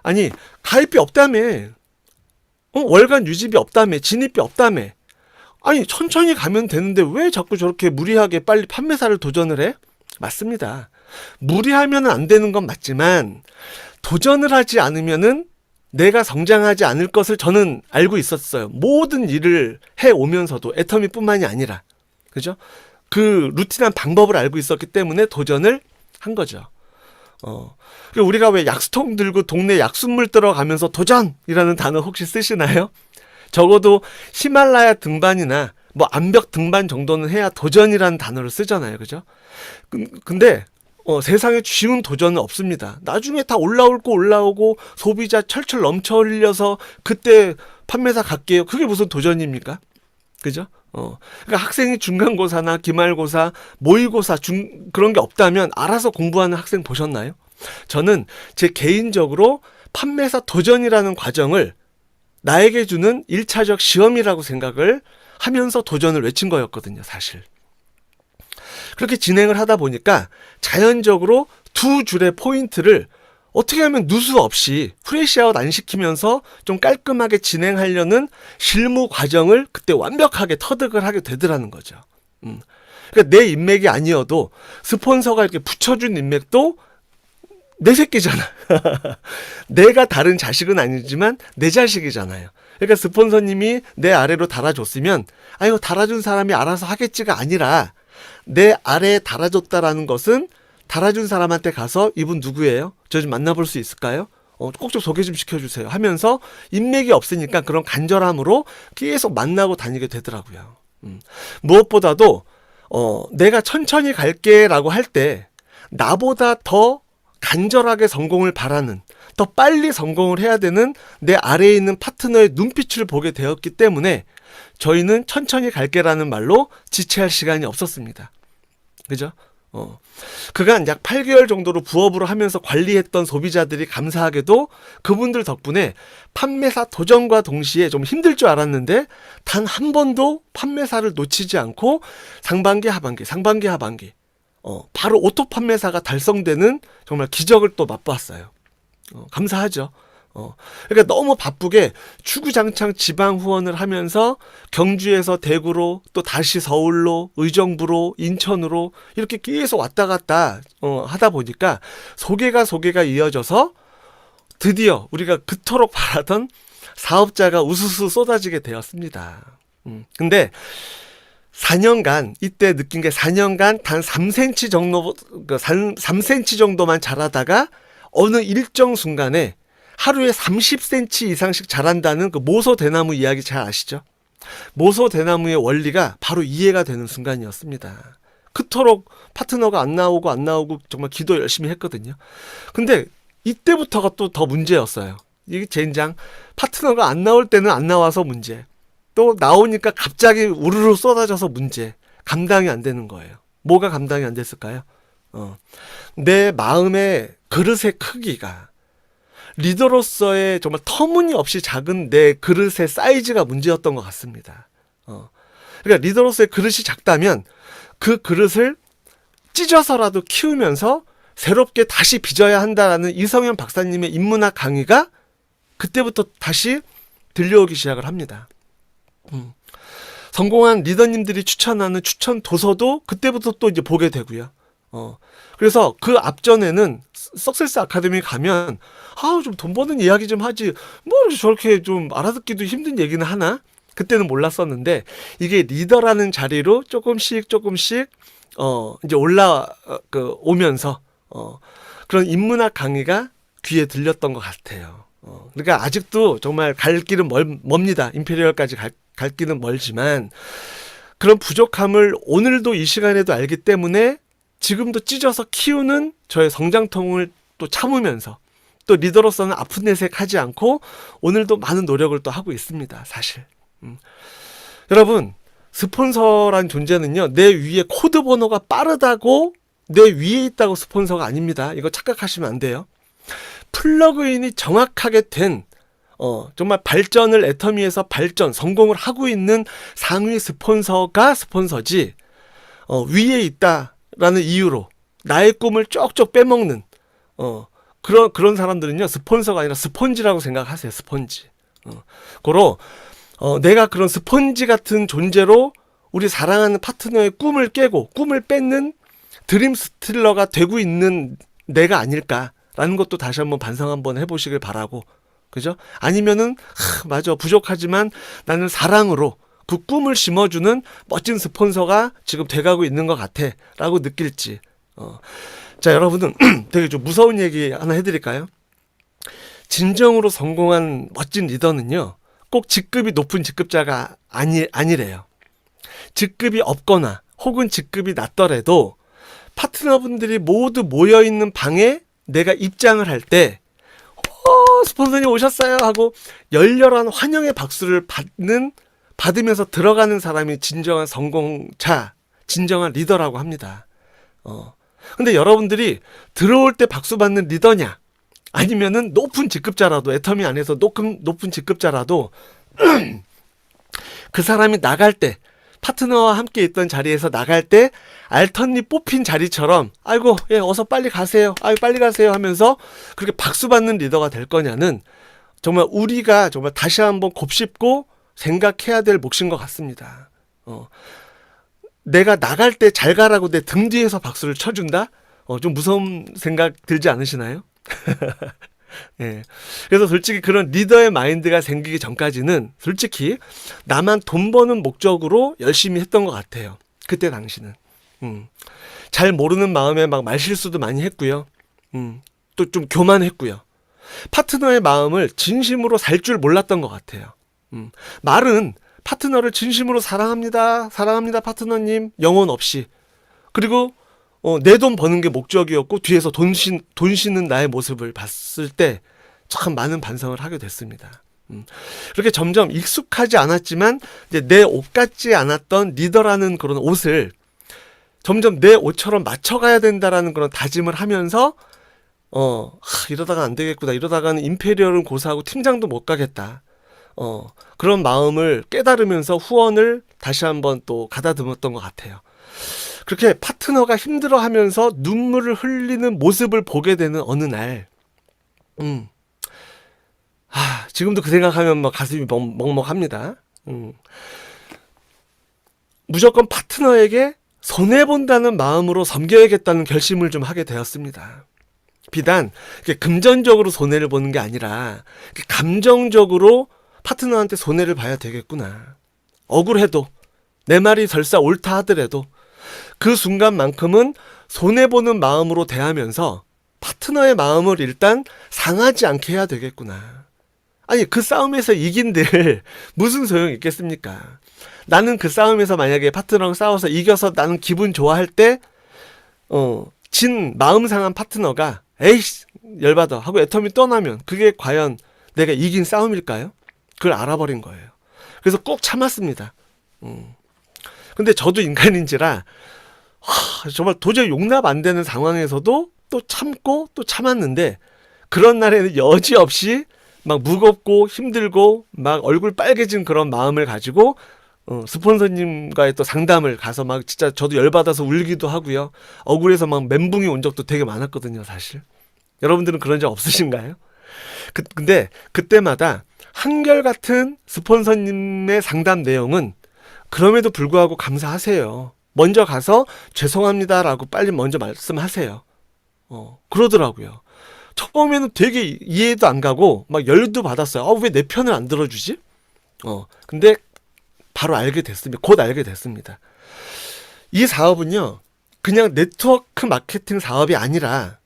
아니, 가입비 없다며. 월간 유지비 없다며. 진입비 없다며. 아니, 천천히 가면 되는데 왜 자꾸 저렇게 무리하게 빨리 판매사를 도전을 해? 맞습니다. 무리하면 안 되는 건 맞지만 도전을 하지 않으면은 내가 성장하지 않을 것을 저는 알고 있었어요. 모든 일을 해오면서도 애터미뿐만이 아니라. 그죠? 그 루틴한 방법을 알고 있었기 때문에 도전을 한 거죠. 우리가 왜 약수통 들고 동네 약수물 들어가면서 도전이라는 단어 혹시 쓰시나요? 적어도 히말라야 등반이나 뭐 암벽 등반 정도는 해야 도전이라는 단어를 쓰잖아요. 그죠? 근데 세상에 쉬운 도전은 없습니다. 나중에 다 올라오고 소비자 철철 넘쳐 흘려서 그때 판매사 갈게요. 그게 무슨 도전입니까? 그죠? 그러니까 학생이 중간고사나 기말고사, 모의고사 그런 게 없다면 알아서 공부하는 학생 보셨나요? 저는 제 개인적으로 판매사 도전이라는 과정을 나에게 주는 1차적 시험이라고 생각을 하면서 도전을 외친 거였거든요, 사실. 그렇게 진행을 하다 보니까 자연적으로 두 줄의 포인트를 어떻게 하면 누수 없이 프레시아웃 안 시키면서 좀 깔끔하게 진행하려는 실무 과정을 그때 완벽하게 터득을 하게 되더라는 거죠. 그러니까 내 인맥이 아니어도 스폰서가 이렇게 붙여준 인맥도 내 새끼잖아. 내가 다른 자식은 아니지만 내 자식이잖아요. 그러니까 스폰서님이 내 아래로 달아줬으면 아유 달아준 사람이 알아서 하겠지가 아니라 내 아래에 달아줬다라는 것은 달아준 사람한테 가서 이분 누구예요? 저 좀 만나볼 수 있을까요? 꼭 좀 소개 좀 시켜주세요 하면서 인맥이 없으니까 그런 간절함으로 계속 만나고 다니게 되더라고요. 무엇보다도 내가 천천히 갈게 라고 할 때 나보다 더 간절하게 성공을 바라는, 더 빨리 성공을 해야 되는 내 아래에 있는 파트너의 눈빛을 보게 되었기 때문에 저희는 천천히 갈게라는 말로 지체할 시간이 없었습니다. 그죠? 그간 약 8개월 정도로 부업으로 하면서 관리했던 소비자들이 감사하게도 그분들 덕분에 판매사 도전과 동시에 좀 힘들 줄 알았는데 단 한 번도 판매사를 놓치지 않고 상반기 하반기 바로 오토 판매사가 달성되는 정말 기적을 또 맛봤어요. 감사하죠. 그러니까 너무 바쁘게 추구장창 지방 후원을 하면서 경주에서 대구로 또 다시 서울로 의정부로 인천으로 이렇게 계속 왔다 갔다 하다 보니까 소개가 이어져서 드디어 우리가 그토록 바라던 사업자가 우수수 쏟아지게 되었습니다. 근데 4년간 이때 느낀 게 4년간 단 3cm 정도 3cm 정도만 자라다가 어느 일정 순간에 하루에 30cm 이상씩 자란다는 그 모소대나무 이야기 잘 아시죠? 모소대나무의 원리가 바로 이해가 되는 순간이었습니다. 그토록 파트너가 안 나오고 정말 기도 열심히 했거든요. 근데 이때부터가 또 더 문제였어요. 이게 젠장 파트너가 안 나올 때는 안 나와서 문제, 또 나오니까 갑자기 우르르 쏟아져서 문제, 감당이 안 되는 거예요. 뭐가 감당이 안 됐을까요? 내 마음의 그릇의 크기가, 리더로서의 정말 터무니없이 작은 내 그릇의 사이즈가 문제였던 것 같습니다. 그러니까 리더로서의 그릇이 작다면 그 그릇을 찢어서라도 키우면서 새롭게 다시 빚어야 한다라는 이성현 박사님의 인문학 강의가 그때부터 다시 들려오기 시작을 합니다. 성공한 리더님들이 추천하는 추천 도서도 그때부터 또 이제 보게 되고요. 그래서 그 앞전에는 석세스 아카데미 가면 좀 돈 버는 이야기 좀 하지 뭐 저렇게 좀 알아듣기도 힘든 얘기는 하나? 그때는 몰랐었는데 이게 리더라는 자리로 조금씩 이제 오면서 그런 인문학 강의가 귀에 들렸던 것 같아요. 그러니까 아직도 정말 갈 길은 멉니다. 임페리얼까지 갈 길은 멀지만 그런 부족함을 오늘도 이 시간에도 알기 때문에 지금도 찢어서 키우는 저의 성장통을 또 참으면서 또 리더로서는 아픈 내색 하지 않고 오늘도 많은 노력을 또 하고 있습니다. 사실. 여러분, 스폰서란 존재는요, 내 위에 코드 번호가 빠르다고 내 위에 있다고 스폰서가 아닙니다. 이거 착각하시면 안 돼요. 플러그인이 정확하게 된 정말 발전을 애터미에서 성공을 하고 있는 상위 스폰서가 스폰서지, 위에 있다라는 이유로 나의 꿈을 쪽쪽 빼먹는 그런 사람들은요, 스폰서가 아니라 스펀지라고 생각하세요. 스펀지. 내가 그런 스펀지 같은 존재로 우리 사랑하는 파트너의 꿈을 깨고 꿈을 뺏는 드림 스틸러가 되고 있는 내가 아닐까라는 것도 다시 한번 반성 한번 해보시길 바라고, 그죠? 아니면은 맞아, 부족하지만 나는 사랑으로 그 꿈을 심어주는 멋진 스폰서가 지금 돼가고 있는 것 같아 라고 느낄지. 자, 여러분은 되게 좀 무서운 얘기 하나 해드릴까요? 진정으로 성공한 멋진 리더는요, 꼭 직급이 높은 직급자가 아니래요. 직급이 없거나 혹은 직급이 낮더라도 파트너분들이 모두 모여있는 방에 내가 입장을 할 때 스폰서님 오셨어요 하고 열렬한 환영의 박수를 받으면서 들어가는 사람이 진정한 성공자, 진정한 리더라고 합니다. 근데 여러분들이 들어올 때 박수 받는 리더냐, 아니면은 높은 직급자라도, 애터미 안에서 높은 직급자라도 그 사람이 나갈 때, 파트너와 함께 있던 자리에서 나갈 때 알턴니 뽑힌 자리처럼 아이고 예 어서 빨리 가세요, 아유 빨리 가세요 하면서 그렇게 박수 받는 리더가 될 거냐는 정말 우리가 정말 다시 한번 곱씹고 생각해야 될 몫인 것 같습니다. 내가 나갈 때 잘 가라고 내 등 뒤에서 박수를 쳐준다? 좀 무서운 생각 들지 않으시나요? 예. 그래서 솔직히 그런 리더의 마인드가 생기기 전까지는 솔직히 나만 돈 버는 목적으로 열심히 했던 것 같아요. 그때 당시는. 잘 모르는 마음에 막 말실수도 많이 했고요. 또 좀 교만했고요. 파트너의 마음을 진심으로 살 줄 몰랐던 것 같아요. 말은 파트너를 진심으로 사랑합니다 파트너님, 영혼 없이. 그리고 내 돈 버는 게 목적이었고 뒤에서 돈 쉬는 나의 모습을 봤을 때 참 많은 반성을 하게 됐습니다. 그렇게 점점 익숙하지 않았지만 이제 내 옷 같지 않았던 리더라는 그런 옷을 점점 내 옷처럼 맞춰가야 된다라는 그런 다짐을 하면서 이러다가 안 되겠구나. 이러다가는 임페리얼은 고사하고 팀장도 못 가겠다. 그런 마음을 깨달으면서 후원을 다시 한번 또 가다듬었던 것 같아요. 그렇게 파트너가 힘들어하면서 눈물을 흘리는 모습을 보게 되는 어느 날, 지금도 그 생각하면 막 가슴이 먹먹합니다. 무조건 파트너에게 손해본다는 마음으로 섬겨야겠다는 결심을 좀 하게 되었습니다. 비단 금전적으로 손해를 보는 게 아니라 감정적으로 파트너한테 손해를 봐야 되겠구나. 억울해도 내 말이 설사 옳다 하더라도 그 순간만큼은 손해보는 마음으로 대하면서 파트너의 마음을 일단 상하지 않게 해야 되겠구나. 아니 그 싸움에서 이긴들 무슨 소용이 있겠습니까? 나는 그 싸움에서 만약에 파트너랑 싸워서 이겨서 나는 기분 좋아할 때 진 마음 상한 파트너가 에이씨 열받아 하고 애터미 떠나면 그게 과연 내가 이긴 싸움일까요? 그걸 알아버린 거예요. 그래서 꼭 참았습니다. 근데 저도 인간인지라 정말 도저히 용납 안 되는 상황에서도 또 참고 또 참았는데 그런 날에는 여지없이 막 무겁고 힘들고 막 얼굴 빨개진 그런 마음을 가지고 스폰서님과의 또 상담을 가서 막 진짜 저도 열받아서 울기도 하고요. 억울해서 막 멘붕이 온 적도 되게 많았거든요, 사실. 여러분들은 그런 적 없으신가요? 근데 그때마다 한결같은 스폰서님의 상담 내용은 그럼에도 불구하고 감사하세요. 먼저 가서 죄송합니다라고 빨리 먼저 말씀하세요. 그러더라고요. 처음에는 되게 이해도 안 가고 막 열도 받았어요. 왜 내 편을 안 들어주지? 근데 바로 알게 됐습니다. 곧 알게 됐습니다. 이 사업은요, 그냥 네트워크 마케팅 사업이 아니라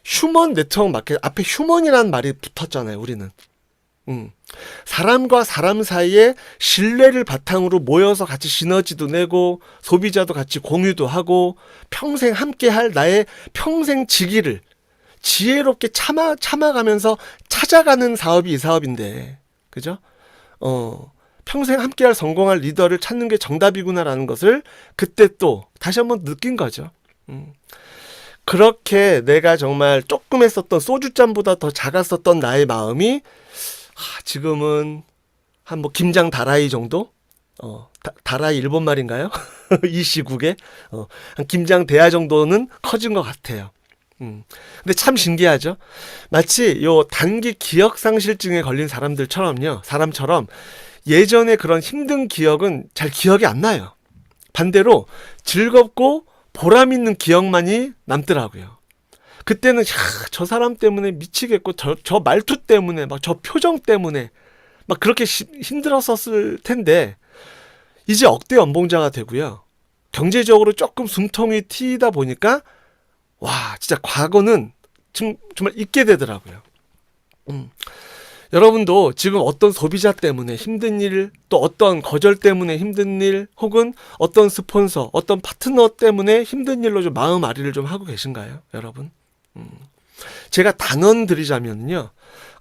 휴먼 네트워크 마케팅, 앞에 휴먼이라는 말이 붙었잖아요, 우리는. 사람과 사람 사이에 신뢰를 바탕으로 모여서 같이 시너지도 내고 소비자도 같이 공유도 하고 평생 함께할 나의 평생 지기를 지혜롭게 참아가면서 찾아가는 사업이 이 사업인데, 그죠? 평생 함께할 성공할 리더를 찾는 게 정답이구나라는 것을 그때 또 다시 한번 느낀 거죠. 그렇게 내가 정말 조금 했었던 소주잔보다 더 작았었던 나의 마음이 지금은 한 뭐 김장 다라이 정도? 다라이 일본 말인가요? 이 시국에 한 김장 대야 정도는 커진 것 같아요. 근데 참 신기하죠. 마치 요 단기 기억상실증에 걸린 사람처럼 예전에 그런 힘든 기억은 잘 기억이 안 나요. 반대로 즐겁고 보람 있는 기억만이 남더라고요. 그때는 저 사람 때문에 미치겠고 저 말투 때문에 막 저 표정 때문에 막 그렇게 힘들었었을 텐데 이제 억대 연봉자가 되고요. 경제적으로 조금 숨통이 튀다 보니까 진짜 과거는 정말 잊게 되더라고요. 여러분도 지금 어떤 소비자 때문에 힘든 일, 또 어떤 거절 때문에 힘든 일, 혹은 어떤 스폰서, 어떤 파트너 때문에 힘든 일로 좀 마음 아리를 좀 하고 계신가요, 여러분? 제가 단언 드리자면요,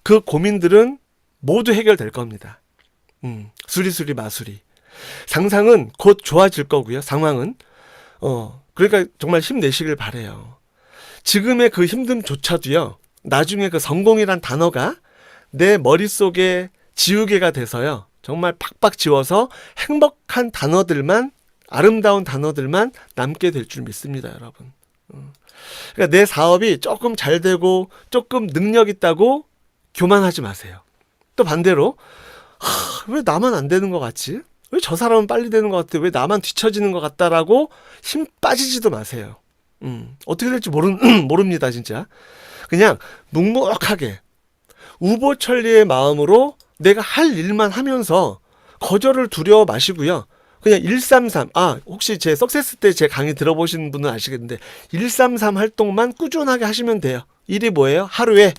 그 고민들은 모두 해결될 겁니다. 수리수리 마수리. 상상은 곧 좋아질 거고요, 상황은. 그러니까 정말 힘내시길 바래요. 지금의 그 힘듦조차도요, 나중에 그 성공이란 단어가 내 머릿속에 지우개가 돼서요, 정말 팍팍 지워서 행복한 단어들만, 아름다운 단어들만 남게 될 줄 믿습니다, 여러분. 그러니까 내 사업이 조금 잘 되고 조금 능력 있다고 교만하지 마세요. 또 반대로 왜 나만 안 되는 것 같지? 왜 저 사람은 빨리 되는 것 같아? 왜 나만 뒤처지는 것 같다라고 힘 빠지지도 마세요. 어떻게 될지 모릅니다, 진짜. 그냥 묵묵하게 우보천리의 마음으로 내가 할 일만 하면서 거절을 두려워 마시고요. 그냥 133, 혹시 제 석세스 때 제 강의 들어보신 분은 아시겠는데 133 활동만 꾸준하게 하시면 돼요. 일이 뭐예요? 하루에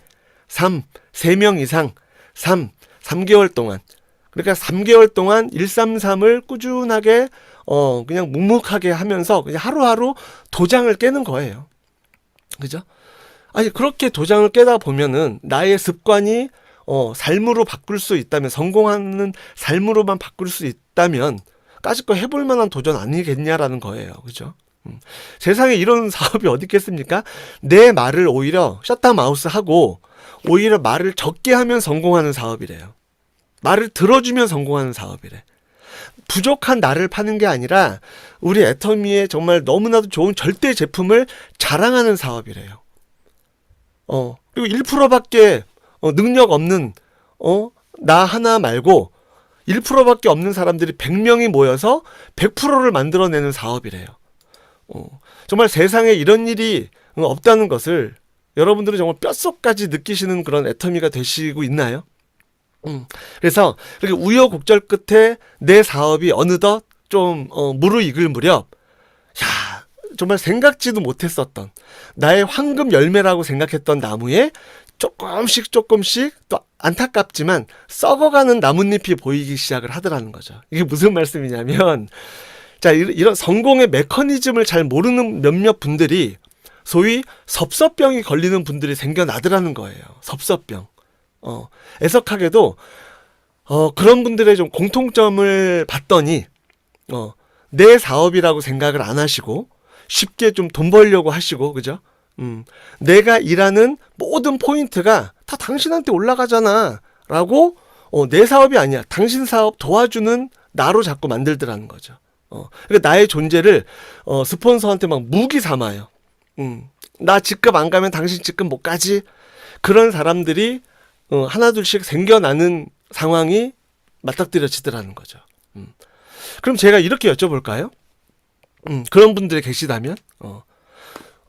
3명 이상 3개월 동안. 그러니까 3개월 동안 133을 꾸준하게 그냥 묵묵하게 하면서 그냥 하루하루 도장을 깨는 거예요. 그죠? 아니, 그렇게 도장을 깨다 보면은 나의 습관이 삶으로 바꿀 수 있다면, 성공하는 삶으로만 바꿀 수 있다면 까짓거 해볼 만한 도전 아니겠냐라는 거예요. 그죠? 세상에 이런 사업이 어디 있겠습니까? 내 말을 오히려 셧다 마우스 하고 오히려 말을 적게 하면 성공하는 사업이래요. 말을 들어주면 성공하는 사업이래. 부족한 나를 파는 게 아니라 우리 애터미의 정말 너무나도 좋은 절대 제품을 자랑하는 사업이래요. 그리고 1%밖에 능력 없는 나 하나 말고 1%밖에 없는 사람들이 100명이 모여서 100%를 만들어내는 사업이래요. 정말 세상에 이런 일이 없다는 것을 여러분들은 정말 뼛속까지 느끼시는 그런 애터미가 되시고 있나요? 그래서 그렇게 우여곡절 끝에 내 사업이 어느덧 좀 무르익을 무렵, 야, 정말 생각지도 못했었던 나의 황금 열매라고 생각했던 나무에 조금씩 또 안타깝지만 썩어가는 나뭇잎이 보이기 시작을 하더라는 거죠. 이게 무슨 말씀이냐면, 자, 이런 성공의 메커니즘을 잘 모르는 몇몇 분들이 소위 섭섭병이 걸리는 분들이 생겨나더라는 거예요. 섭섭병. 애석하게도 그런 분들의 좀 공통점을 봤더니 내 사업이라고 생각을 안 하시고 쉽게 좀 돈 벌려고 하시고, 그죠? 내가 일하는 모든 포인트가 다 당신한테 올라가잖아 라고 내 사업이 아니야, 당신 사업 도와주는 나로 자꾸 만들더라는 거죠. 그러니까 나의 존재를 스폰서한테 막 무기 삼아요. 나 직급 안 가면 당신 직급 못 가지. 그런 사람들이 하나둘씩 생겨나는 상황이 맞닥뜨려지더라는 거죠. 그럼 제가 이렇게 여쭤볼까요? 그런 분들이 계시다면,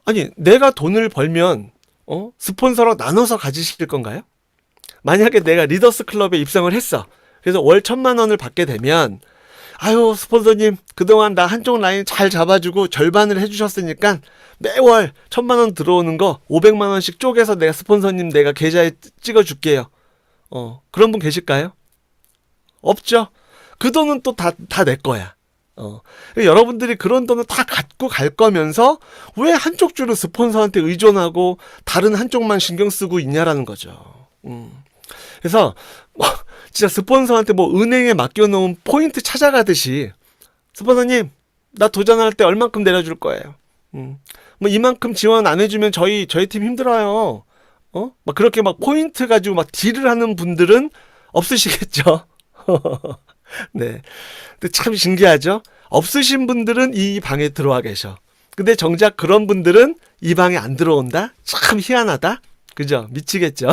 아니, 내가 돈을 벌면 스폰서랑 나눠서 가지실 건가요? 만약에 내가 리더스 클럽에 입성을 했어. 그래서 월 1,000만 원을 받게 되면, 아유, 스폰서님, 그동안 나 한쪽 라인 잘 잡아주고 절반을 해주셨으니까 매월 1,000만 원 들어오는 거 500만 원씩 쪼개서 내가 스폰서님 내가 계좌에 찍어줄게요. 그런 분 계실까요? 없죠? 그 돈은 또 다 내 거야. 여러분들이 그런 돈을 다 갖고 갈 거면서 왜 한쪽 줄은 스폰서한테 의존하고 다른 한쪽만 신경 쓰고 있냐라는 거죠. 그래서 진짜 스폰서한테 은행에 맡겨놓은 포인트 찾아가듯이, 스폰서님, 나 도전할 때 얼만큼 내려줄 거예요. 이만큼 지원 안 해주면 저희 팀 힘들어요. 그렇게 포인트 가지고 딜을 하는 분들은 없으시겠죠. 네. 근데 참 신기하죠? 없으신 분들은 이 방에 들어와 계셔. 근데 정작 그런 분들은 이 방에 안 들어온다? 참 희한하다? 그죠? 미치겠죠?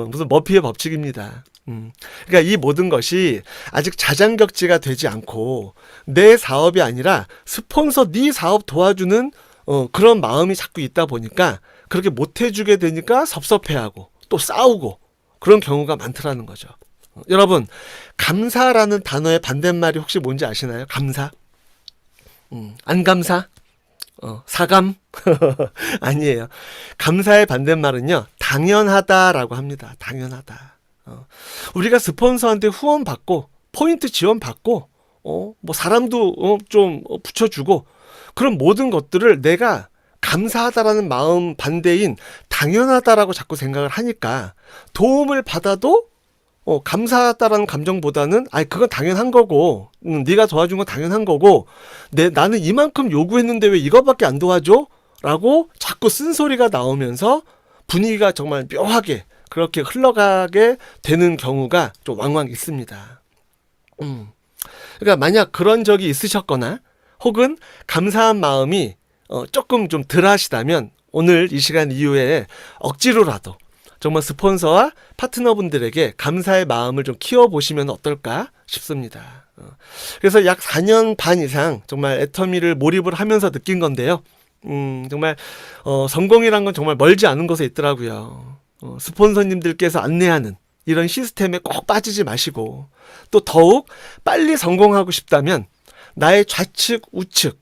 무슨 머피의 법칙입니다. 그러니까 이 모든 것이 아직 자장격지가 되지 않고 내 사업이 아니라 스폰서 네 사업 도와주는 그런 마음이 자꾸 있다 보니까 그렇게 못해주게 되니까 섭섭해하고 또 싸우고 그런 경우가 많더라는 거죠. 여러분, 감사라는 단어의 반대말이 혹시 뭔지 아시나요? 감사? 안 감사? 사감? 아니에요. 감사의 반대말은요, 당연하다라고 합니다. 당연하다. 우리가 스폰서한테 후원받고 포인트 지원받고 사람도 좀 붙여주고 그런 모든 것들을 내가 감사하다라는 마음 반대인 당연하다라고 자꾸 생각을 하니까 도움을 받아도 감사하다라는 감정보다는 그건 당연한 거고, 네가 도와준 건 당연한 거고, 나는 이만큼 요구했는데 왜 이거밖에 안 도와줘? 라고 자꾸 쓴소리가 나오면서 분위기가 정말 묘하게 그렇게 흘러가게 되는 경우가 좀 왕왕 있습니다. 그러니까 만약 그런 적이 있으셨거나 혹은 감사한 마음이 조금 좀 덜 하시다면 오늘 이 시간 이후에 억지로라도 정말 스폰서와 파트너분들에게 감사의 마음을 좀 키워보시면 어떨까 싶습니다. 그래서 약 4년 반 이상 정말 애터미를 몰입을 하면서 느낀 건데요. 정말 성공이란 건 정말 멀지 않은 곳에 있더라고요. 스폰서님들께서 안내하는 이런 시스템에 꼭 빠지지 마시고, 또 더욱 빨리 성공하고 싶다면 나의 좌측 우측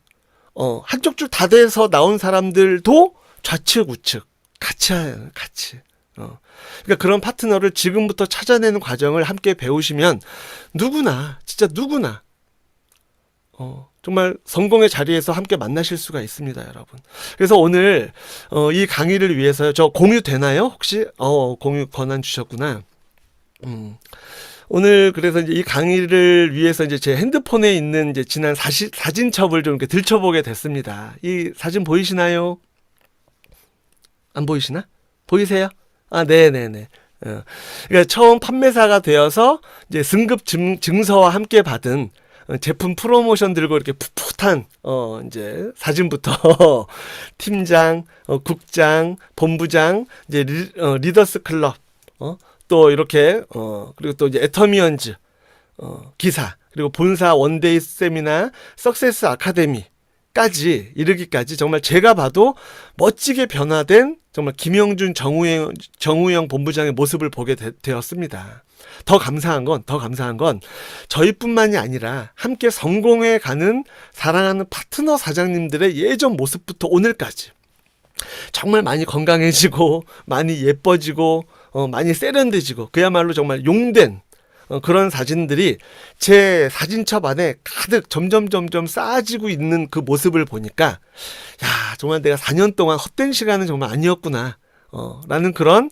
한쪽 줄 다 돼서 나온 사람들도 좌측 우측 같이. 그러니까 그런 파트너를 지금부터 찾아내는 과정을 함께 배우시면 누구나, 진짜 누구나 정말 성공의 자리에서 함께 만나실 수가 있습니다, 여러분. 그래서 오늘 이 강의를 위해서요. 저 공유 되나요? 혹시? 공유 권한 주셨구나. 오늘 그래서 이제 이 강의를 위해서 이제 제 핸드폰에 있는 이제 지난 사진첩을 좀 이렇게 들춰보게 됐습니다. 이 사진 보이시나요? 안 보이시나? 보이세요? 아, 네네네. 그러니까 처음 판매사가 되어서 이제 승급 증서와 함께 받은 제품 프로모션 들고 이렇게 풋풋한 이제 사진부터 팀장, 국장, 본부장, 이제 리더스 클럽, 또 이렇게 그리고 또 이제 애터미언즈 기사, 그리고 본사 원데이 세미나 석세스 아카데미까지 이르기까지 정말 제가 봐도 멋지게 변화된 정말 김영준 정우영 본부장의 모습을 보게 되었습니다. 더 감사한 건 저희뿐만이 아니라 함께 성공해 가는 사랑하는 파트너 사장님들의 예전 모습부터 오늘까지 정말 많이 건강해지고 많이 예뻐지고 많이 세련돼지고 그야말로 정말 용된 그런 사진들이 제 사진첩 안에 가득 점점 쌓아지고 있는 그 모습을 보니까 야, 정말 내가 4년 동안 헛된 시간은 정말 아니었구나 라는 그런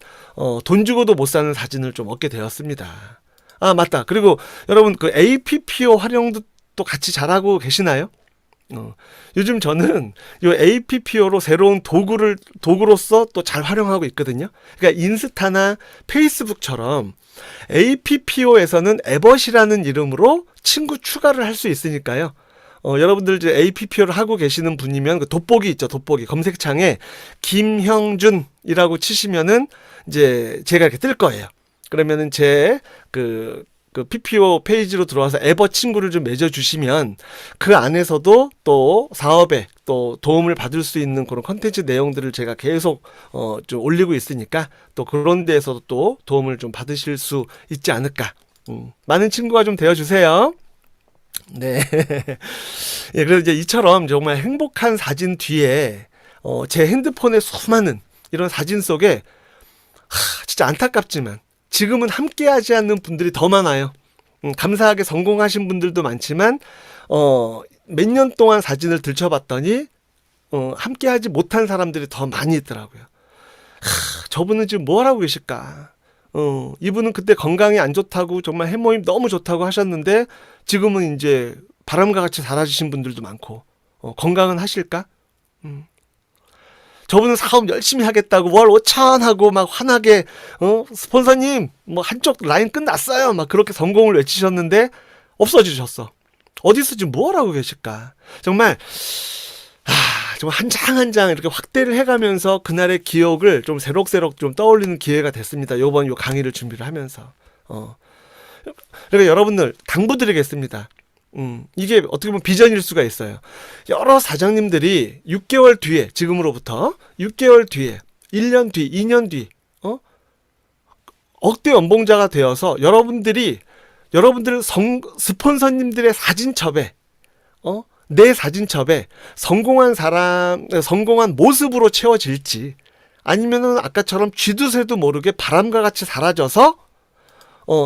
돈 주고도 못 사는 사진을 좀 얻게 되었습니다. 아, 맞다. 그리고 여러분 그 APPO 활용도 또 같이 잘하고 계시나요? 요즘 저는 이 APPO로 새로운 도구로서 또 잘 활용하고 있거든요. 그러니까 인스타나 페이스북처럼 APPO에서는 에벗이라는 이름으로 친구 추가를 할 수 있으니까요. 여러분들 이제 APPO를 하고 계시는 분이면 그 돋보기 있죠, 돋보기. 검색창에 김형준이라고 치시면은 이제 제가 이렇게 뜰 거예요. 그러면은 제 그 PPO 페이지로 들어와서 에버 친구를 좀 맺어주시면 그 안에서도 또 사업에 또 도움을 받을 수 있는 그런 컨텐츠 내용들을 제가 계속 좀 올리고 있으니까 또 그런 데에서도 또 도움을 좀 받으실 수 있지 않을까. 많은 친구가 좀 되어주세요. 네. 예, 그래서 이제 이처럼 정말 행복한 사진 뒤에 제 핸드폰의 수많은 이런 사진 속에 진짜 안타깝지만 지금은 함께하지 않는 분들이 더 많아요. 감사하게 성공하신 분들도 많지만 몇 년 동안 사진을 들춰봤더니 함께하지 못한 사람들이 더 많이 있더라고요. 저분은 지금 뭐 하고 계실까? 이분은 그때 건강이 안 좋다고 정말 해모임 너무 좋다고 하셨는데 지금은 이제 바람과 같이 사라지신 분들도 많고 건강은 하실까? 저분은 사업 열심히 하겠다고 월 5천 하고 막 환하게 스폰서님 뭐 한쪽 라인 끝났어요 막 그렇게 성공을 외치셨는데 없어지셨어. 어디서 지금 뭐 하고 계실까? 정말 정말 한 장 한 장 이렇게 확대를 해가면서 그날의 기억을 좀 새록새록 좀 떠올리는 기회가 됐습니다. 요번 요 강의를 준비를 하면서 그러니까 여러분들 당부드리겠습니다. 이게 어떻게 보면 비전일 수가 있어요. 여러 사장님들이 6개월 뒤에, 지금으로부터 6개월 뒤에, 1년 뒤, 2년 뒤, 억대 연봉자가 되어서 여러분들 스폰서님들의 사진첩에, 내 사진첩에 성공한 모습으로 채워질지, 아니면은 아까처럼 쥐두새도 모르게 바람과 같이 사라져서,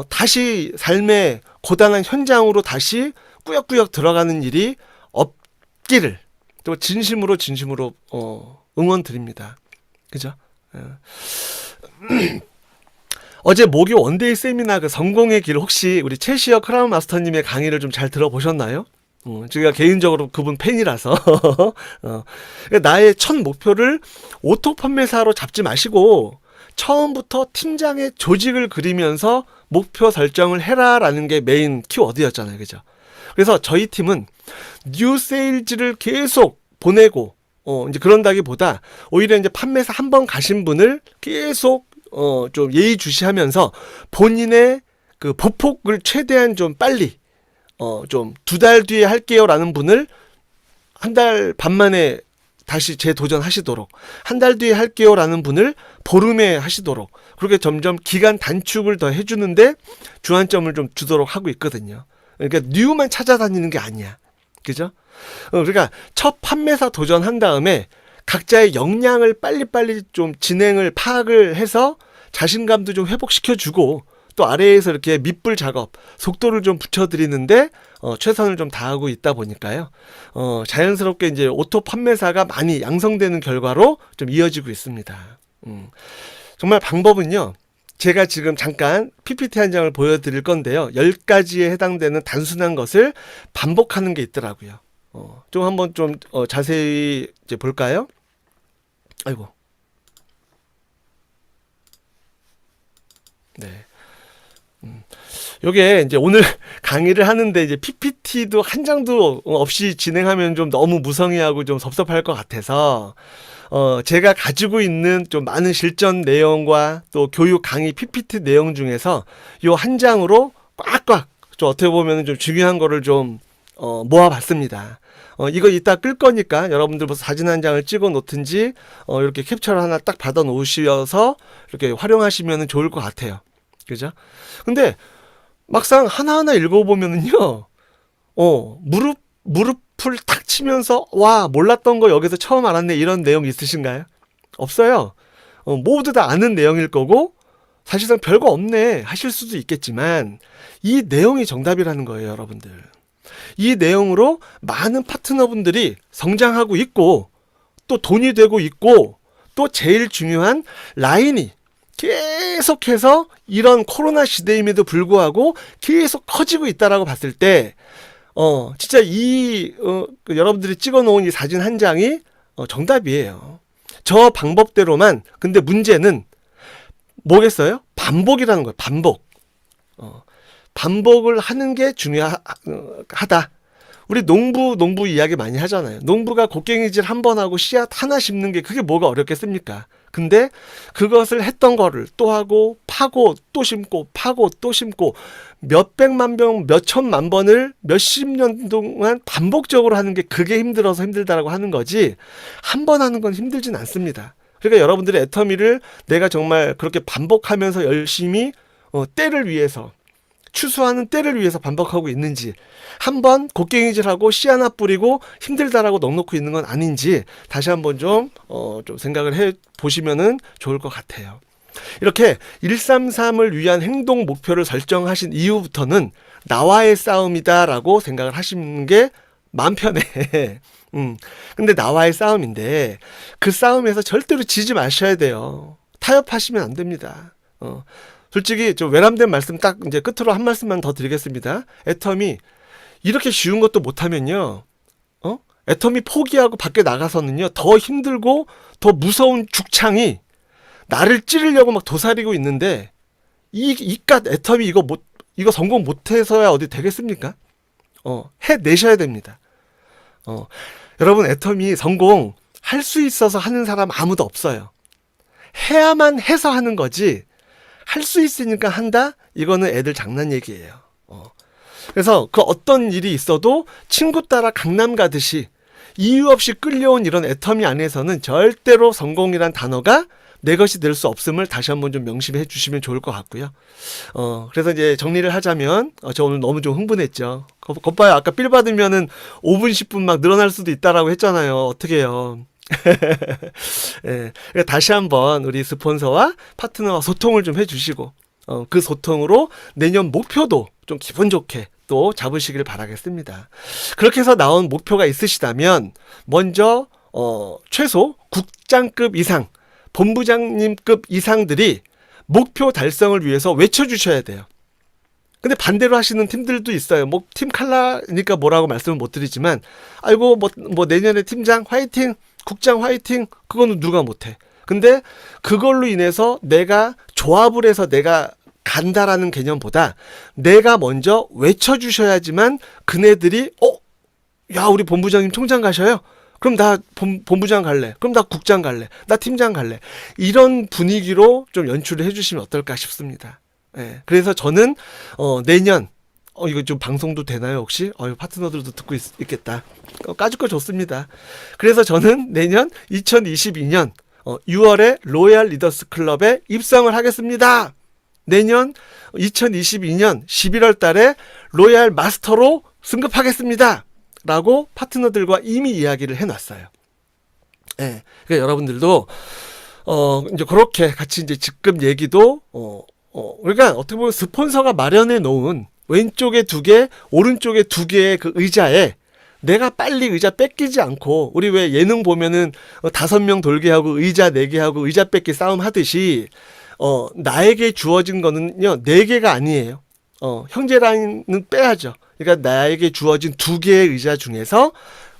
다시 삶의 고단한 현장으로 다시 꾸역꾸역 들어가는 일이 없기를 또 진심으로 응원 드립니다. 그죠? 어제 목요 원데이 세미나 그 성공의 길 혹시 우리 최시어 크라운 마스터님의 강의를 좀 잘 들어보셨나요? 제가 개인적으로 그분 팬이라서 나의 첫 목표를 오토 판매사로 잡지 마시고 처음부터 팀장의 조직을 그리면서 목표 설정을 해라라는 게 메인 키워드였잖아요. 그죠? 그래서 저희 팀은 뉴 세일즈를 계속 보내고 이제 그런다기보다 오히려 이제 판매사 한 번 가신 분을 계속 좀 예의주시하면서 본인의 그 보폭을 최대한 좀 빨리 좀 2달 뒤에 할게요라는 분을 1달 반 만에 다시 재도전하시도록, 1달 뒤에 할게요라는 분을 보름에 하시도록, 그렇게 점점 기간 단축을 더 해주는데 주안점을 좀 주도록 하고 있거든요. 그러니까 뉴만 찾아다니는 게 아니야. 그죠? 그러니까 첫 판매사 도전한 다음에 각자의 역량을 빨리빨리 좀 진행을 파악을 해서 자신감도 좀 회복시켜주고 또 아래에서 이렇게 밑불 작업, 속도를 좀 붙여드리는데 최선을 좀 다하고 있다 보니까요. 자연스럽게 이제 오토 판매사가 많이 양성되는 결과로 좀 이어지고 있습니다. 정말 방법은요. 제가 지금 잠깐 PPT 한 장을 보여드릴 건데요. 10가지에 해당되는 단순한 것을 반복하는 게 있더라고요. 좀 한번 좀 자세히 이제 볼까요? 아이고. 네. 요게 이제 오늘 강의를 하는데 이제 PPT도 한 장도 없이 진행하면 좀 너무 무성의하고 좀 섭섭할 것 같아서 제가 가지고 있는 좀 많은 실전 내용과 또 교육 강의 PPT 내용 중에서 요 한 장으로 꽉꽉 좀 어떻게 보면 좀 중요한 거를 좀 모아봤습니다. 이거 이따 끌 거니까 여러분들 벌써 사진 한 장을 찍어 놓든지 이렇게 캡처를 하나 딱 받아 놓으셔서 이렇게 활용하시면 좋을 것 같아요. 그죠? 근데 막상 하나하나 읽어보면은요, 무릎을 탁 치면서, 와, 몰랐던 거 여기서 처음 알았네, 이런 내용 있으신가요? 없어요. 모두 다 아는 내용일 거고, 사실상 별거 없네, 하실 수도 있겠지만, 이 내용이 정답이라는 거예요, 여러분들. 이 내용으로 많은 파트너분들이 성장하고 있고, 또 돈이 되고 있고, 또 제일 중요한 라인이 계속해서 이런 코로나 시대임에도 불구하고 계속 커지고 있다라고 봤을 때, 진짜 여러분들이 찍어 놓은 이 사진 한 장이 정답이에요. 저 방법대로만. 근데 문제는 뭐겠어요? 반복이라는 거예요. 반복. 반복을 하는 게 중요하다. 우리 농부 이야기 많이 하잖아요. 농부가 곡괭이질 한 번 하고 씨앗 하나 심는 게 그게 뭐가 어렵겠습니까? 근데 그것을 했던 거를 또 하고 파고 또 심고 파고 또 심고 몇백만 병, 몇천만 번을 몇십 년 동안 반복적으로 하는 게 그게 힘들어서 힘들다라고 하는 거지, 한 번 하는 건 힘들진 않습니다. 그러니까 여러분들의 애터미를 내가 정말 그렇게 반복하면서 열심히 때를 위해서, 추수하는 때를 위해서 반복하고 있는지, 한번 곡괭이질하고 씨 하나 뿌리고 힘들다라고 넉놓고 있는 건 아닌지 다시 한번 좀 생각을 해 보시면은 좋을 것 같아요. 이렇게 133을 위한 행동 목표를 설정하신 이후부터는 나와의 싸움이다라고 생각을 하시는 게 마음 편해. 근데 나와의 싸움인데 그 싸움에서 절대로 지지 마셔야 돼요. 타협하시면 안 됩니다. 솔직히 좀 외람된 말씀 딱 이제 끝으로 한 말씀만 더 드리겠습니다. 애터미 이렇게 쉬운 것도 못하면요, 애터미 포기하고 밖에 나가서는요 더 힘들고 더 무서운 죽창이 나를 찌르려고 막 도사리고 있는데 이깟 애터미 이거 성공 못해서야 어디 되겠습니까? 해내셔야 됩니다. 여러분, 애터미 성공 할 수 있어서 하는 사람 아무도 없어요. 해야만 해서 하는 거지, 할 수 있으니까 한다? 이거는 애들 장난 얘기예요. 그래서 그 어떤 일이 있어도 친구 따라 강남 가듯이 이유 없이 끌려온 이런 애터미 안에서는 절대로 성공이란 단어가 내 것이 될 수 없음을 다시 한번 좀 명심해 주시면 좋을 것 같고요. 그래서 이제 정리를 하자면, 저 오늘 너무 좀 흥분했죠. 겉봐요. 아까 필 받으면은 5분, 10분 막 늘어날 수도 있다라고 했잖아요. 어떻게 해요. 예, 그러니까 다시 한번 우리 스폰서와 파트너와 소통을 좀 해주시고, 그 소통으로 내년 목표도 좀 기분 좋게 또 잡으시길 바라겠습니다. 그렇게 해서 나온 목표가 있으시다면 먼저 최소 국장급 이상, 본부장님급 이상들이 목표 달성을 위해서 외쳐주셔야 돼요. 근데 반대로 하시는 팀들도 있어요. 뭐 팀 칼라니까 뭐라고 말씀을 못 드리지만, 아이고 뭐 내년에 팀장 화이팅, 국장 화이팅, 그거는 누가 못해. 근데 그걸로 인해서 내가 조합을 해서 내가 간다라는 개념보다 내가 먼저 외쳐주셔야지만 그네들이 야, 우리 본부장님 총장 가셔요? 그럼 나 본부장 갈래. 그럼 나 국장 갈래. 나 팀장 갈래. 이런 분위기로 좀 연출을 해주시면 어떨까 싶습니다. 예, 그래서 저는 내년 이거 좀 방송도 되나요 혹시? 파트너들도 듣고 있겠다. 까짓 거 좋습니다. 그래서 저는 내년 2022년 6월에 로얄 리더스 클럽에 입성을 하겠습니다. 내년 2022년 11월 달에 로얄 마스터로 승급하겠습니다. 라고 파트너들과 이미 이야기를 해놨어요. 예, 그러니까 여러분들도 이제 그렇게 같이 이제 직급 얘기도 그러니까 어떻게 보면 스폰서가 마련해 놓은 왼쪽에 2개, 오른쪽에 2개의 그 의자에 내가 빨리 의자 뺏기지 않고, 우리 왜 예능 보면은 5명 돌게 하고 의자 4개 하고 의자 뺏기 싸움 하듯이 나에게 주어진 거는요 4개가 아니에요. 형제라인은 빼야죠. 그러니까 나에게 주어진 2개의 의자 중에서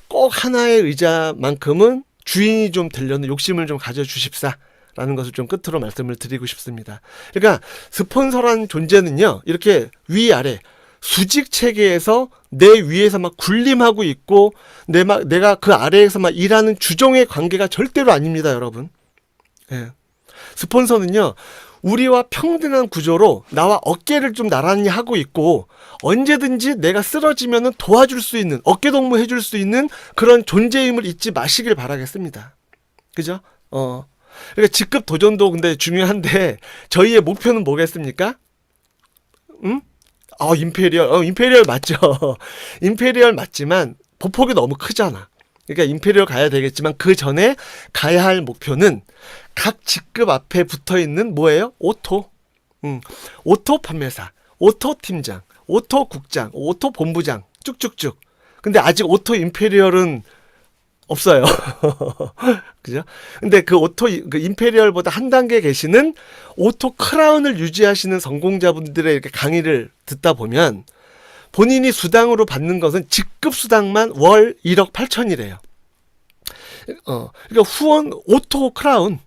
꼭 하나의 의자만큼은 주인이 좀 되려는 욕심을 좀 가져주십사 라는 것을 좀 끝으로 말씀을 드리고 싶습니다. 그러니까 스폰서란 존재는요 이렇게 위아래 수직 체계에서 내 위에서 막 군림하고 있고 내가 그 아래에서 막 일하는 주종의 관계가 절대로 아닙니다, 여러분. 예. 스폰서는요 우리와 평등한 구조로 나와 어깨를 좀 나란히 하고 있고, 언제든지 내가 쓰러지면은 도와줄 수 있는, 어깨동무 해줄 수 있는 그런 존재임을 잊지 마시길 바라겠습니다. 그죠? 그러니까 직급 도전도 근데 중요한데, 저희의 목표는 뭐겠습니까? 응? 임페리얼. 임페리얼 맞죠. 임페리얼 맞지만 보폭이 너무 크잖아. 그러니까 임페리얼 가야 되겠지만 그 전에 가야 할 목표는 각 직급 앞에 붙어 있는 뭐예요? 오토. 오토 판매사, 오토 팀장, 오토 국장, 오토 본부장 쭉쭉쭉. 근데 아직 오토 임페리얼은 없어요. 그죠? 근데 그 그 임페리얼보다 한 단계 계시는 오토 크라운을 유지하시는 성공자분들의 이렇게 강의를 듣다 보면 본인이 수당으로 받는 것은 직급 수당만 월 1억 8천이래요. 그러니까 후원 오토 크라운.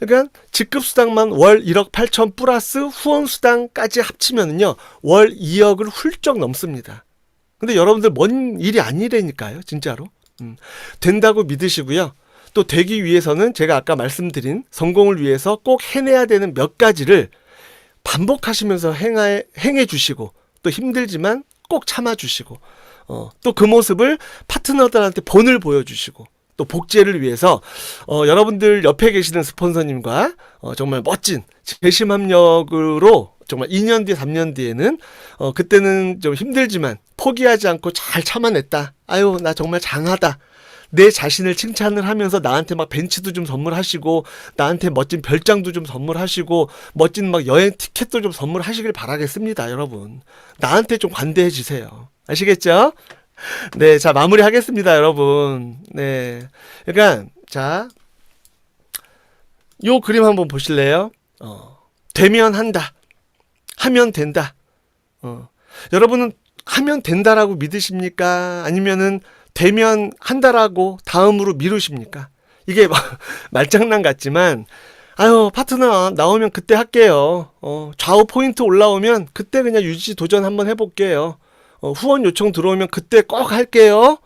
그러니까 직급 수당만 월 1억 8천 플러스 후원 수당까지 합치면은요, 월 2억을 훌쩍 넘습니다. 근데 여러분들 먼 일이 아니라니까요, 진짜로. 된다고 믿으시고요. 또 되기 위해서는 제가 아까 말씀드린 성공을 위해서 꼭 해내야 되는 몇 가지를 반복하시면서 행해 주시고, 또 힘들지만 꼭 참아 주시고, 또 그 모습을 파트너들한테 본을 보여주시고, 또 복제를 위해서 여러분들 옆에 계시는 스폰서님과 정말 멋진 재심 합력으로 정말 2년 뒤 3년 뒤에는 그때는 좀 힘들지만 포기하지 않고 잘 참아냈다, 아유 나 정말 장하다, 내 자신을 칭찬을 하면서 나한테 막 벤츠도 좀 선물하시고, 나한테 멋진 별장도 좀 선물하시고, 멋진 막 여행 티켓도 좀 선물하시길 바라겠습니다. 여러분, 나한테 좀 관대해 주세요. 아시겠죠? 네, 자 마무리 하겠습니다, 여러분. 네, 그러니까 자, 요 그림 한번 보실래요? 되면 한다, 하면 된다. 여러분은 하면 된다라고 믿으십니까? 아니면은 되면 한다라고 다음으로 미루십니까? 이게 말장난 같지만, 아유 파트너 나오면 그때 할게요. 좌우 포인트 올라오면 그때 그냥 유지 도전 한번 해볼게요. 후원 요청 들어오면 그때 꼭 할게요.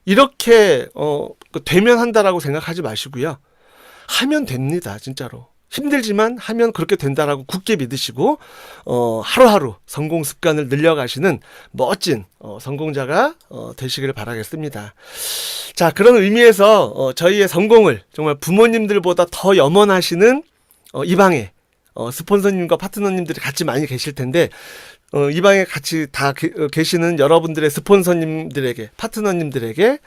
이렇게 되면 한다라고 생각하지 마시고요. 하면 됩니다, 진짜로. 힘들지만 하면 그렇게 된다라고 굳게 믿으시고 하루하루 성공 습관을 늘려가시는 멋진 성공자가 되시기를 바라겠습니다. 자, 그런 의미에서 저희의 성공을 정말 부모님들보다 더 염원하시는 이 방에 스폰서님과 파트너님들이 같이 많이 계실 텐데, 이 방에 같이 다 계시는 여러분들의 스폰서님들에게, 파트너님들에게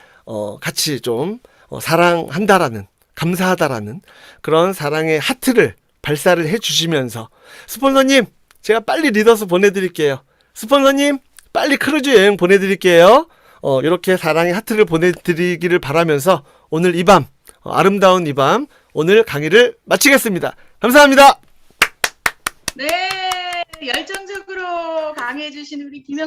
같이 좀 사랑한다라는, 감사하다라는 그런 사랑의 하트를 발사를 해주시면서, 스폰서님 제가 빨리 리더스 보내드릴게요, 스폰서님 빨리 크루즈 여행 보내드릴게요, 이렇게 사랑의 하트를 보내드리기를 바라면서 오늘 이 밤, 아름다운 이 밤, 오늘 강의를 마치겠습니다. 감사합니다.
네, 열정적으로 강의해주신 우리 김영